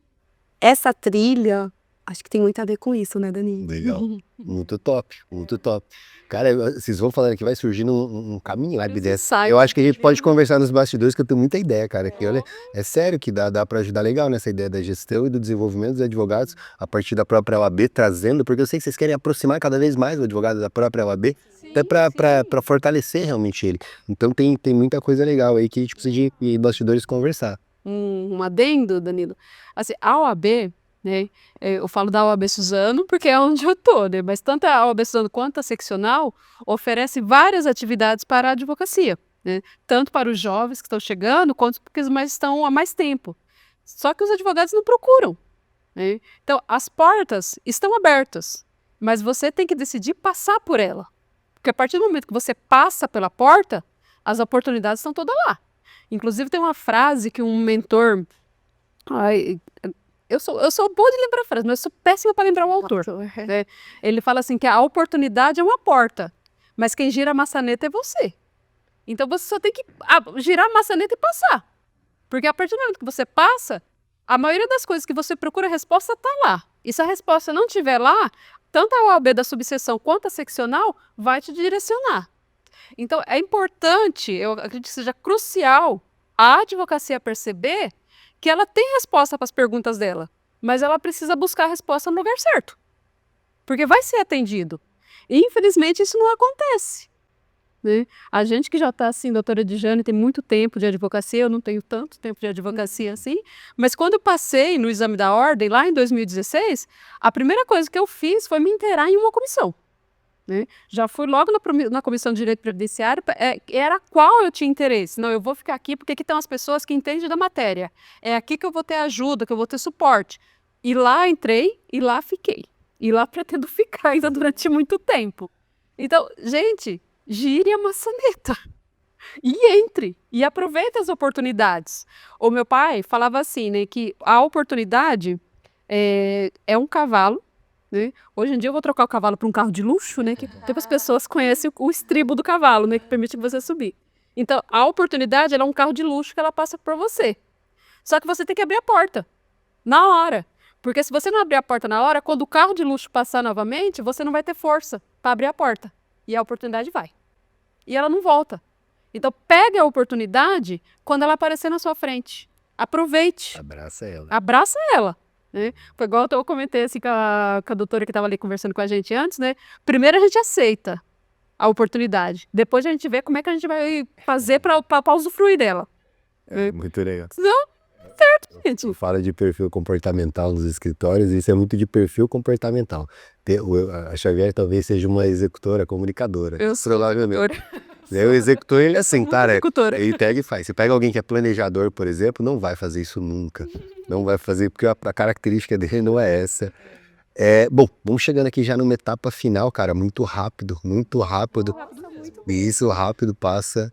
Essa trilha, acho que tem muito a ver com isso, né, Danilo? Legal. Muito top, muito top. Cara, vocês vão falando que vai surgindo um caminho lá dessa. Eu acho que a gente pode conversar nos bastidores, que eu tenho muita ideia, cara. Que, olha, é sério que dá para ajudar legal nessa ideia da gestão e do desenvolvimento dos advogados a partir da própria OAB, trazendo, porque eu sei que vocês querem aproximar cada vez mais o advogado da própria OAB, até para fortalecer realmente ele. Então tem muita coisa legal aí que a gente precisa de bastidores conversar. um adendo, Danilo. Assim, a OAB, né, eu falo da OAB Suzano porque é onde eu tô, né, mas tanto a OAB Suzano quanto a seccional oferece várias atividades para a advocacia, né, tanto para os jovens que estão chegando, quanto para os que mais estão há mais tempo. Só que os advogados não procuram, né? Então, as portas estão abertas, mas você tem que decidir passar por ela. Porque a partir do momento que você passa pela porta, as oportunidades estão todas lá. Inclusive, tem uma frase que um mentor. Ai, eu sou boa de lembrar a frase, mas eu sou péssima para lembrar o autor. Né? Ele fala assim: que a oportunidade é uma porta, mas quem gira a maçaneta é você. Então, você só tem que girar a maçaneta e passar. Porque a partir do momento que você passa, a maioria das coisas que você procura a resposta está lá. E se a resposta não estiver lá, tanto a OAB da subseção quanto a seccional vai te direcionar. Então, é importante, eu acredito que seja crucial, a advocacia perceber que ela tem resposta para as perguntas dela, mas ela precisa buscar a resposta no lugar certo. Porque vai ser atendido. E, infelizmente, isso não acontece. Né? A gente que já está assim, doutora Dijane, tem muito tempo de advocacia, eu não tenho tanto tempo de advocacia assim, mas quando eu passei no exame da ordem, lá em 2016, a primeira coisa que eu fiz foi me inteirar em uma comissão. Né? Já fui logo na Comissão de Direito Previdenciário, era a qual eu tinha interesse. Não, eu vou ficar aqui porque aqui estão as pessoas que entendem da matéria. É aqui que eu vou ter ajuda, que eu vou ter suporte. E lá entrei e lá fiquei. E lá pretendo ficar ainda durante muito tempo. Então, gente, gire a maçaneta. E entre. E aproveite as oportunidades. O meu pai falava assim, né, que a oportunidade é um cavalo. Né? Hoje em dia eu vou trocar o cavalo por um carro de luxo, né? Que as pessoas conhecem o estribo do cavalo, né? Que permite você subir. Então, a oportunidade ela é um carro de luxo que ela passa por você. Só que você tem que abrir a porta na hora. Porque se você não abrir a porta na hora, quando o carro de luxo passar novamente, você não vai ter força para abrir a porta. E a oportunidade vai. E ela não volta. Então, pegue a oportunidade quando ela aparecer na sua frente. Aproveite. Abraça ela. Abraça ela. Né? Foi igual eu comentei assim, com a doutora que estava ali conversando com a gente antes, né? Primeiro a gente aceita a oportunidade, depois a gente vê como é que a gente vai fazer para usufruir dela. Muito legal. Não, certo, gente. Fala de perfil comportamental nos escritórios, isso é muito de perfil comportamental. A Xavier talvez seja uma executora, comunicadora. Eu sou provavelmente. O executor, ele é assim, cara, executora. ele pega e faz. Você pega alguém que é planejador, por exemplo, não vai fazer isso nunca. Não vai fazer, porque a característica dele não é essa. Bom, vamos chegando aqui já numa etapa final, cara, muito rápido, muito rápido. E isso rápido passa.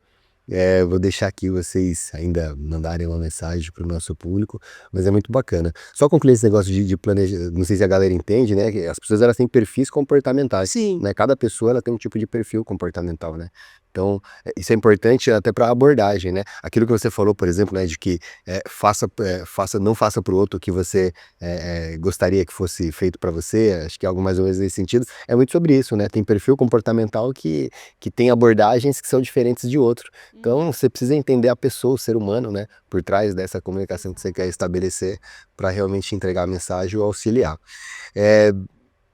Vou deixar aqui vocês ainda mandarem uma mensagem para o nosso público, mas é muito bacana. Só concluir esse negócio de planejar, não sei se a galera entende, né? Que as pessoas elas têm perfis comportamentais. Sim. Né? Cada pessoa ela tem um tipo de perfil comportamental, né? Então, isso é importante até para a abordagem, né? Aquilo que você falou, por exemplo, né, de que não faça para o outro o que você gostaria que fosse feito para você, acho que é algo mais ou menos nesse sentido. É muito sobre isso, né? Tem perfil comportamental que tem abordagens que são diferentes de outro. Então, você precisa entender a pessoa, o ser humano, né? Por trás dessa comunicação que você quer estabelecer para realmente entregar a mensagem ou auxiliar.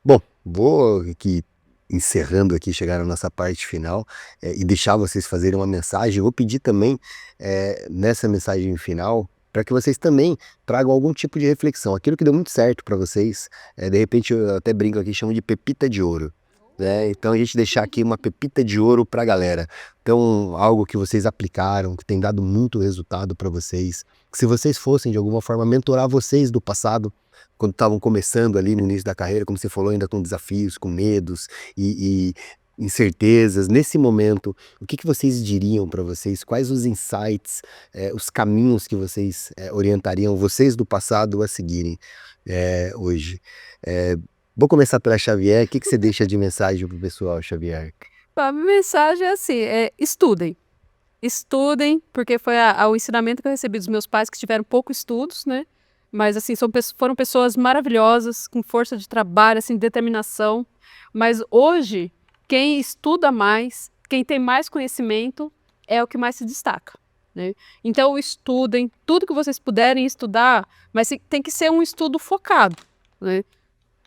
Bom, vou aqui encerrando aqui, chegar na nossa parte final e deixar vocês fazerem uma mensagem. Eu vou pedir também nessa mensagem final para que vocês também tragam algum tipo de reflexão. Aquilo que deu muito certo para vocês, de repente eu até brinco aqui, chamo de pepita de ouro. Né? Então a gente deixar aqui uma pepita de ouro para a galera. Então algo que vocês aplicaram, que tem dado muito resultado para vocês, que se vocês fossem de alguma forma mentorar vocês do passado, quando estavam começando ali no início da carreira, como você falou, ainda com desafios, com medos e incertezas, nesse momento, o que vocês diriam para vocês? Quais os insights, os caminhos que vocês orientariam vocês do passado a seguirem hoje? Vou começar pela Xavier. O que você deixa de mensagem pro pessoal, Xavier? A mensagem é assim, estudem. Estudem, porque foi o ensinamento que eu recebi dos meus pais, que tiveram poucos estudos, né? Mas, assim, foram pessoas maravilhosas, com força de trabalho, assim, determinação. Mas hoje, quem estuda mais, quem tem mais conhecimento, é o que mais se destaca. Né? Então, estudem tudo que vocês puderem estudar, mas tem que ser um estudo focado. Né?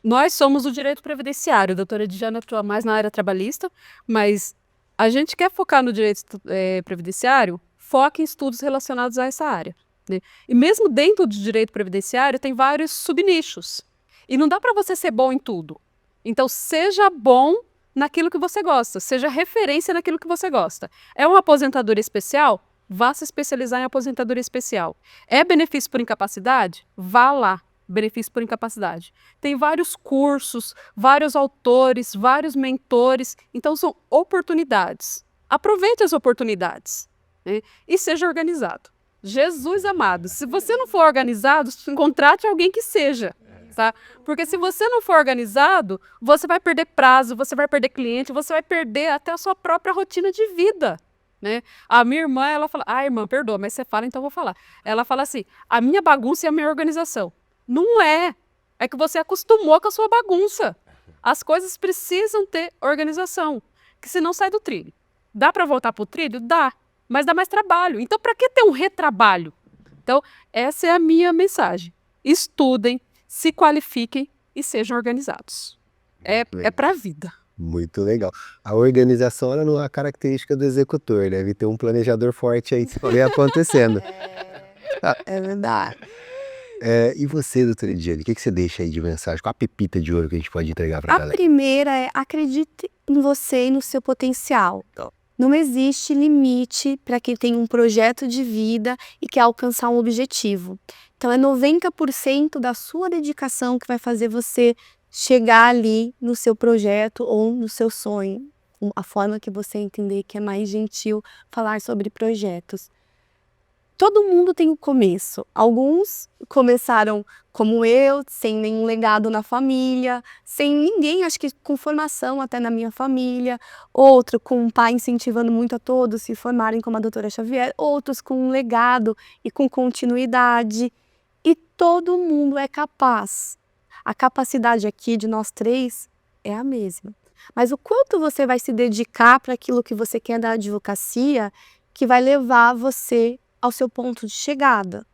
Nós somos o direito previdenciário, a doutora Dijane atua mais na área trabalhista, mas a gente quer focar no direito previdenciário, foque em estudos relacionados a essa área. né? E mesmo dentro do direito previdenciário tem vários subnichos. E não dá para você ser bom em tudo. Então seja bom naquilo que você gosta, seja referência naquilo que você gosta. É uma aposentadoria especial? Vá se especializar em aposentadoria especial. É benefício por incapacidade? Vá lá. Benefício por incapacidade. Tem vários cursos, vários autores, vários mentores. Então, são oportunidades. Aproveite as oportunidades, né? E seja organizado. Jesus amado, se você não for organizado, contrate alguém que seja. Tá? Porque se você não for organizado, você vai perder prazo, você vai perder cliente, você vai perder até a sua própria rotina de vida. Né? A minha irmã, ela fala, irmã, perdoa, mas você fala, então eu vou falar. Ela fala assim, a minha bagunça é a minha organização. Não é. É que você acostumou com a sua bagunça. As coisas precisam ter organização, que senão sai do trilho. Dá para voltar para o trilho? Dá, mas dá mais trabalho. Então, para que ter um retrabalho? Então, essa é a minha mensagem. Estudem, se qualifiquem e sejam organizados. É para a vida. Muito legal. A organização ela não é a característica do executor, deve ter um planejador forte aí que vem acontecendo. É verdade. E você, doutora Ediane, o que você deixa aí de mensagem? Qual a pepita de ouro que a gente pode entregar para a A galera? primeira é acredite em você e no seu potencial. Não existe limite para quem tem um projeto de vida e quer alcançar um objetivo. Então é 90% da sua dedicação que vai fazer você chegar ali no seu projeto ou no seu sonho. A forma que você entender que é mais gentil falar sobre projetos. Todo mundo tem um começo. Alguns começaram como eu, sem nenhum legado na família, sem ninguém, acho que com formação até na minha família. Outro com um pai incentivando muito a todos se formarem como a doutora Xavier. Outros com um legado e com continuidade. E todo mundo é capaz. A capacidade aqui de nós três é a mesma. Mas o quanto você vai se dedicar para aquilo que você quer da advocacia que vai levar você ao seu ponto de chegada.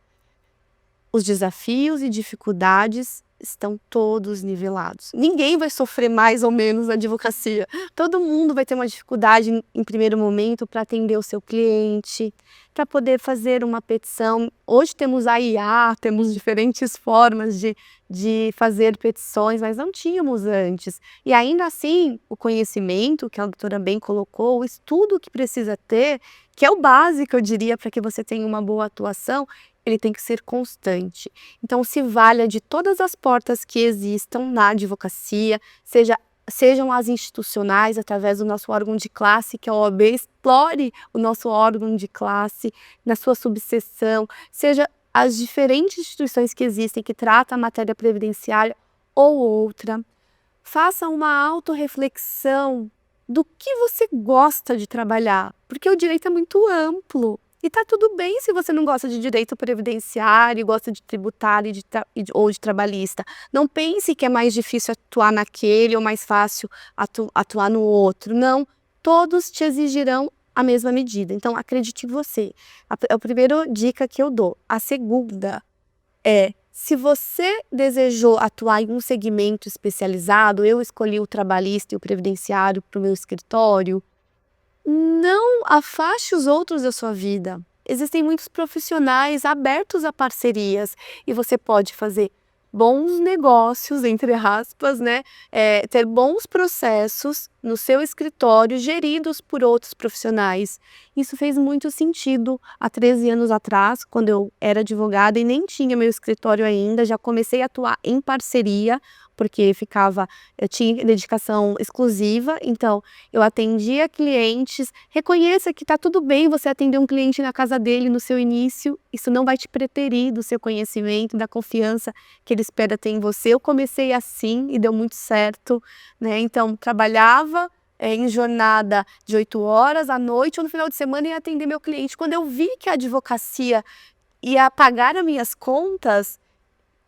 Os desafios e dificuldades estão todos nivelados. Ninguém vai sofrer mais ou menos na advocacia. Todo mundo vai ter uma dificuldade em primeiro momento para atender o seu cliente, para poder fazer uma petição. Hoje temos a IA, temos diferentes formas de fazer petições, mas não tínhamos antes. E ainda assim, o conhecimento, que a doutora bem colocou, o estudo que precisa ter, que é o básico, eu diria, para que você tenha uma boa atuação, ele tem que ser constante. Então, se valha de todas as portas que existam na advocacia, sejam as institucionais, através do nosso órgão de classe, que é a OAB, explore o nosso órgão de classe na sua subseção, seja as diferentes instituições que existem que tratam a matéria previdenciária ou outra. Faça uma autorreflexão do que você gosta de trabalhar, porque o direito é muito amplo. E tá tudo bem se você não gosta de direito previdenciário, gosta de tributário ou de trabalhista. Não pense que é mais difícil atuar naquele ou mais fácil atuar no outro. Não, todos te exigirão a mesma medida. Então, acredite em você. É a primeira dica que eu dou. A segunda é, se você desejou atuar em um segmento especializado, eu escolhi o trabalhista e o previdenciário para o meu escritório, não afaste os outros da sua vida. Existem muitos profissionais abertos a parcerias e você pode fazer bons negócios, entre aspas, né? Ter bons processos no seu escritório geridos por outros profissionais. Isso fez muito sentido há 13 anos atrás, quando eu era advogada e nem tinha meu escritório ainda, já comecei a atuar em parceria, porque eu tinha dedicação exclusiva, então eu atendia clientes. Reconheça que está tudo bem você atender um cliente na casa dele no seu início, isso não vai te preterir do seu conhecimento, da confiança que ele espera ter em você. Eu comecei assim e deu muito certo, né? Então trabalhava em jornada de 8 horas à noite ou no final de semana ia atender meu cliente. Quando eu vi que a advocacia ia pagar as minhas contas,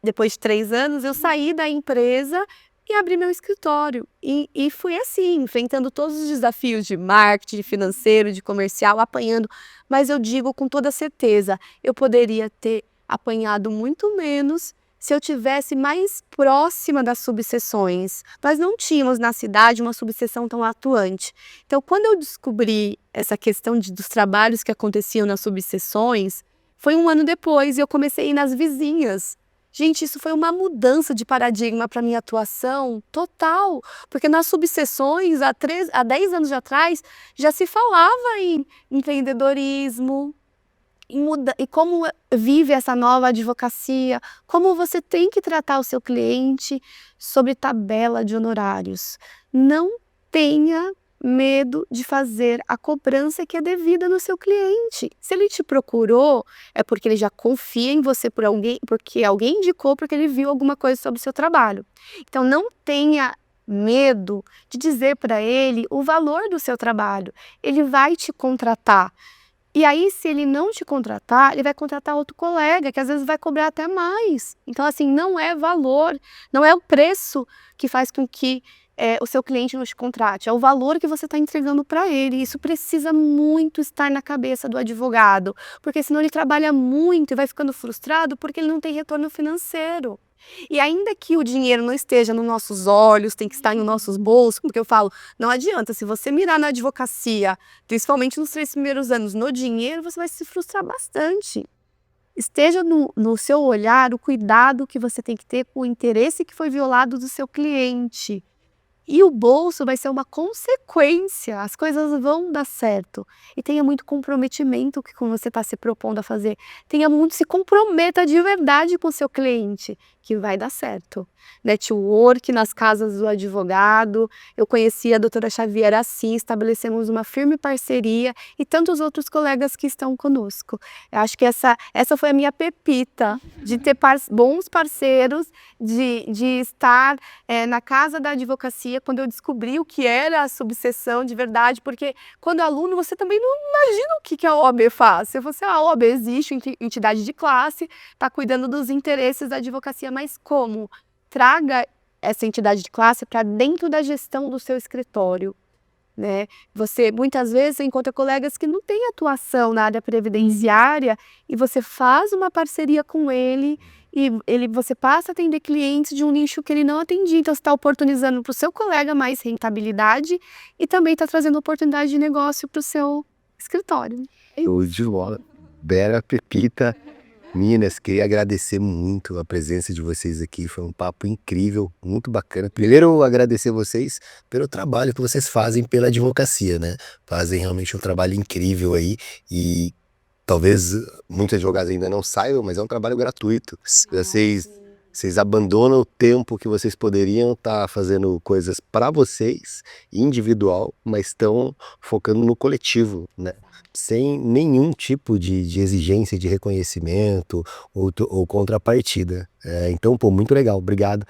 depois de 3 anos, eu saí da empresa e abri meu escritório. E fui assim, enfrentando todos os desafios de marketing, de financeiro, de comercial, apanhando. Mas eu digo com toda certeza, eu poderia ter apanhado muito menos se eu tivesse mais próxima das subseções. Nós não tínhamos na cidade uma subseção tão atuante. Então, quando eu descobri essa questão dos trabalhos que aconteciam nas subseções, Foi 1 ano depois e eu comecei a ir nas vizinhas. Gente, isso foi uma mudança de paradigma para minha atuação total, porque nas subseções, há 10 anos atrás, já se falava em empreendedorismo, e como vive essa nova advocacia, como você tem que tratar o seu cliente sobre tabela de honorários. Não tenha medo de fazer a cobrança que é devida no seu cliente. Se ele te procurou, é porque ele já confia em você por alguém, porque alguém indicou, porque ele viu alguma coisa sobre o seu trabalho. Então não tenha medo de dizer para ele o valor do seu trabalho. Ele vai te contratar. E aí, se ele não te contratar, ele vai contratar outro colega, que às vezes vai cobrar até mais. Então, assim, não é valor, não é o preço que faz com que o seu cliente não te contrate, é o valor que você está entregando para ele. Isso precisa muito estar na cabeça do advogado, porque senão ele trabalha muito e vai ficando frustrado porque ele não tem retorno financeiro. E ainda que o dinheiro não esteja nos nossos olhos, tem que estar nos nossos bolsos, porque eu falo, não adianta, se você mirar na advocacia, principalmente nos 3 primeiros anos, no dinheiro, você vai se frustrar bastante. Esteja no seu olhar o cuidado que você tem que ter com o interesse que foi violado do seu cliente. E o bolso vai ser uma consequência, as coisas vão dar certo. E tenha muito comprometimento com você está se propondo a fazer. Se comprometa de verdade com o seu cliente, que vai dar certo. Network nas casas do advogado, eu conheci a doutora Xavier assim, estabelecemos uma firme parceria e tantos outros colegas que estão conosco. Eu acho que essa foi a minha pepita, de ter bons parceiros, de estar na casa da advocacia, quando eu descobri o que era a subseção de verdade, porque quando aluno você também não imagina o que a OAB faz. Você fala assim, a OAB existe, entidade de classe, está cuidando dos interesses da advocacia, mas como? Traga essa entidade de classe para dentro da gestão do seu escritório. Né? Você muitas vezes encontra colegas que não têm atuação na área previdenciária e você faz uma parceria com ele e você passa a atender clientes de um nicho que ele não atendia. Então você está oportunizando para o seu colega mais rentabilidade e também está trazendo oportunidade de negócio para o seu escritório. Show de bola. Bela pepita. Meninas, queria agradecer muito a presença de vocês aqui, foi um papo incrível, muito bacana. Primeiro, agradecer vocês pelo trabalho que vocês fazem pela advocacia, né? Fazem realmente um trabalho incrível aí e talvez muitos advogados ainda não saibam, mas é um trabalho gratuito. Vocês abandonam o tempo que vocês poderiam estar fazendo coisas para vocês, individual, mas estão focando no coletivo, né? Sem nenhum tipo de exigência de reconhecimento ou contrapartida. Então, pô, muito legal. Obrigado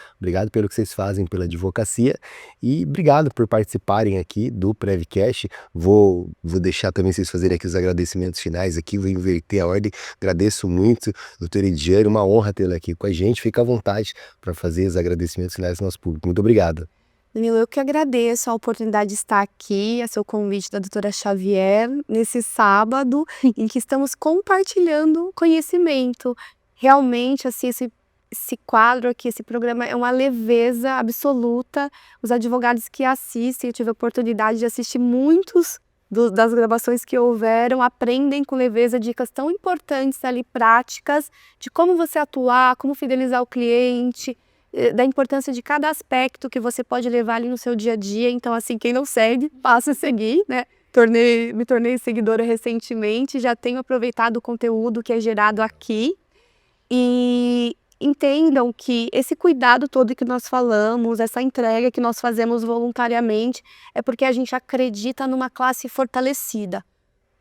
pelo que vocês fazem pela advocacia e obrigado por participarem aqui do Prevcast. Vou deixar também vocês fazerem aqui os agradecimentos finais aqui, vou inverter a ordem. Agradeço muito, doutora Ediane, uma honra tê-la aqui com a gente. Fica à vontade para fazer os agradecimentos finais do nosso público. Muito obrigado. Danilo, eu que agradeço a oportunidade de estar aqui, a seu convite da doutora Xavier, nesse sábado, em que estamos compartilhando conhecimento. Realmente, assim, esse quadro aqui, esse programa é uma leveza absoluta. Os advogados que assistem, eu tive a oportunidade de assistir muitos das gravações que houveram, aprendem com leveza dicas tão importantes ali, práticas, de como você atuar, como fidelizar o cliente, da importância de cada aspecto que você pode levar ali no seu dia a dia. Então, assim, quem não segue, passa a seguir, né? Me tornei seguidora recentemente, já tenho aproveitado o conteúdo que é gerado aqui e entendam que esse cuidado todo que nós falamos, essa entrega que nós fazemos voluntariamente, é porque a gente acredita numa classe fortalecida.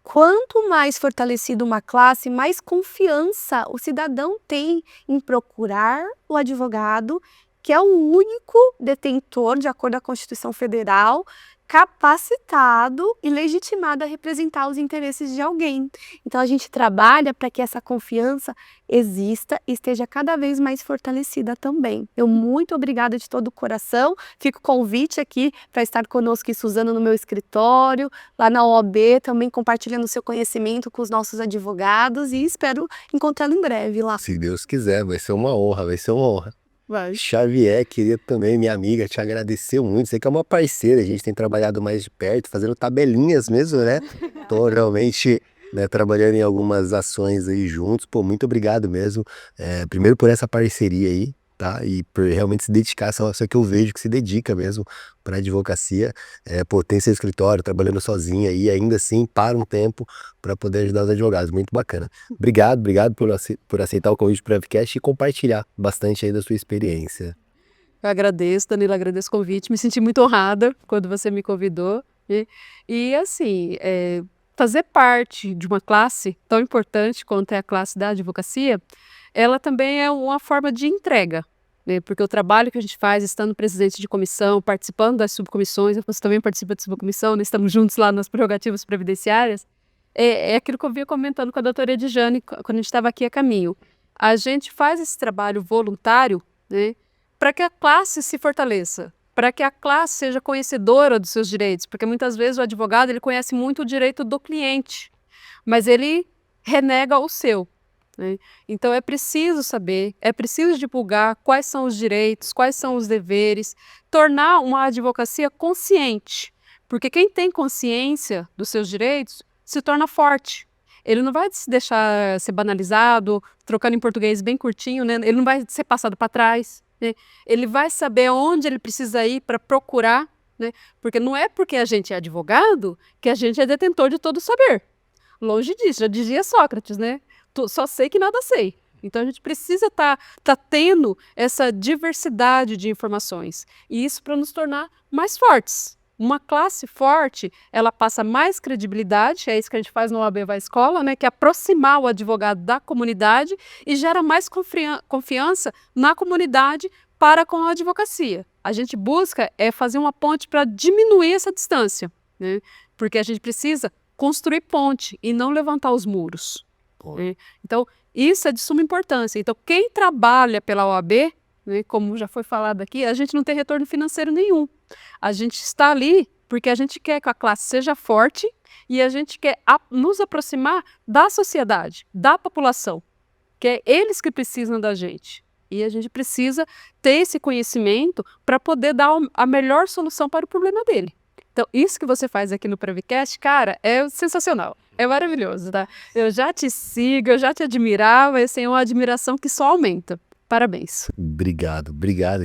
Quanto mais fortalecida uma classe, mais confiança o cidadão tem em procurar o advogado, que é o único detentor, de acordo com a Constituição Federal, capacitado e legitimado a representar os interesses de alguém. Então a gente trabalha para que essa confiança exista e esteja cada vez mais fortalecida também. Eu muito obrigada de todo o coração, fico convite aqui para estar conosco em Suzano no meu escritório, lá na OAB, também compartilhando o seu conhecimento com os nossos advogados e espero encontrá-lo em breve lá. Se Deus quiser, vai ser uma honra, vai ser uma honra. Vai. Xavier, queria também, minha amiga, te agradecer muito. Sei que é uma parceira, a gente tem trabalhado mais de perto, fazendo tabelinhas mesmo, né? Então, realmente, né, trabalhando em algumas ações aí juntos. Pô, muito obrigado mesmo. Primeiro por essa parceria aí, tá? E por realmente se dedicar, só que eu vejo que se dedica mesmo para advocacia. Pô, tem seu escritório, trabalhando sozinha e ainda assim para um tempo para poder ajudar os advogados. Muito bacana. Obrigado por aceitar o convite para o Prevcast e compartilhar bastante aí da sua experiência. Eu agradeço, Danilo, agradeço o convite. Me senti muito honrada quando você me convidou. E assim, fazer parte de uma classe tão importante quanto é a classe da advocacia, ela também é uma forma de entrega, né? Porque o trabalho que a gente faz, estando presidente de comissão, participando das subcomissões, você também participa de subcomissão, né? Estamos juntos lá nas prerrogativas previdenciárias, é aquilo que eu vinha comentando com a doutora Edjane quando a gente estava aqui a caminho. A gente faz esse trabalho voluntário, né, para que a classe se fortaleça, para que a classe seja conhecedora dos seus direitos, porque muitas vezes o advogado ele conhece muito o direito do cliente, mas ele renega o seu, né? Então é preciso saber, é preciso divulgar quais são os direitos, quais são os deveres, tornar uma advocacia consciente, porque quem tem consciência dos seus direitos se torna forte. Ele não vai se deixar ser banalizado, trocando em português bem curtinho, né? Ele não vai ser passado para trás, né? Ele vai saber onde ele precisa ir para procurar, né? Porque não é porque a gente é advogado que a gente é detentor de todo o saber. Longe disso, já dizia Sócrates, né? Só sei que nada sei. Então a gente precisa tá tendo essa diversidade de informações. E isso para nos tornar mais fortes. Uma classe forte, ela passa mais credibilidade, é isso que a gente faz no OAB Vai Escola, né? Que é aproximar o advogado da comunidade e gera mais confiança na comunidade para com a advocacia. A gente busca fazer uma ponte para diminuir essa distância, né? Porque a gente precisa construir ponte e não levantar os muros, né? Então, isso é de suma importância. Então, quem trabalha pela OAB, né, como já foi falado aqui, a gente não tem retorno financeiro nenhum. A gente está ali porque a gente quer que a classe seja forte e a gente quer nos aproximar da sociedade, da população, que é eles que precisam da gente. E a gente precisa ter esse conhecimento para poder dar a melhor solução para o problema dele. Então, isso que você faz aqui no Prevcast, cara, é sensacional. É maravilhoso, tá? Eu já te sigo, eu já te admirava, e assim, é uma admiração que só aumenta. Parabéns. Obrigado,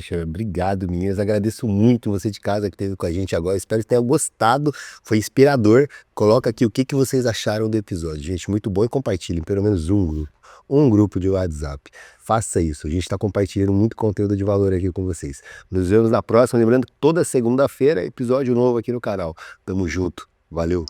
Xavier. Obrigado, meninas. Agradeço muito você de casa que esteve com a gente agora. Espero que tenham gostado. Foi inspirador. Coloca aqui o que vocês acharam do episódio. Gente, muito bom. E compartilhem pelo menos um grupo de WhatsApp. Faça isso. A gente está compartilhando muito conteúdo de valor aqui com vocês. Nos vemos na próxima. Lembrando que toda segunda-feira é episódio novo aqui no canal. Tamo junto. Valeu.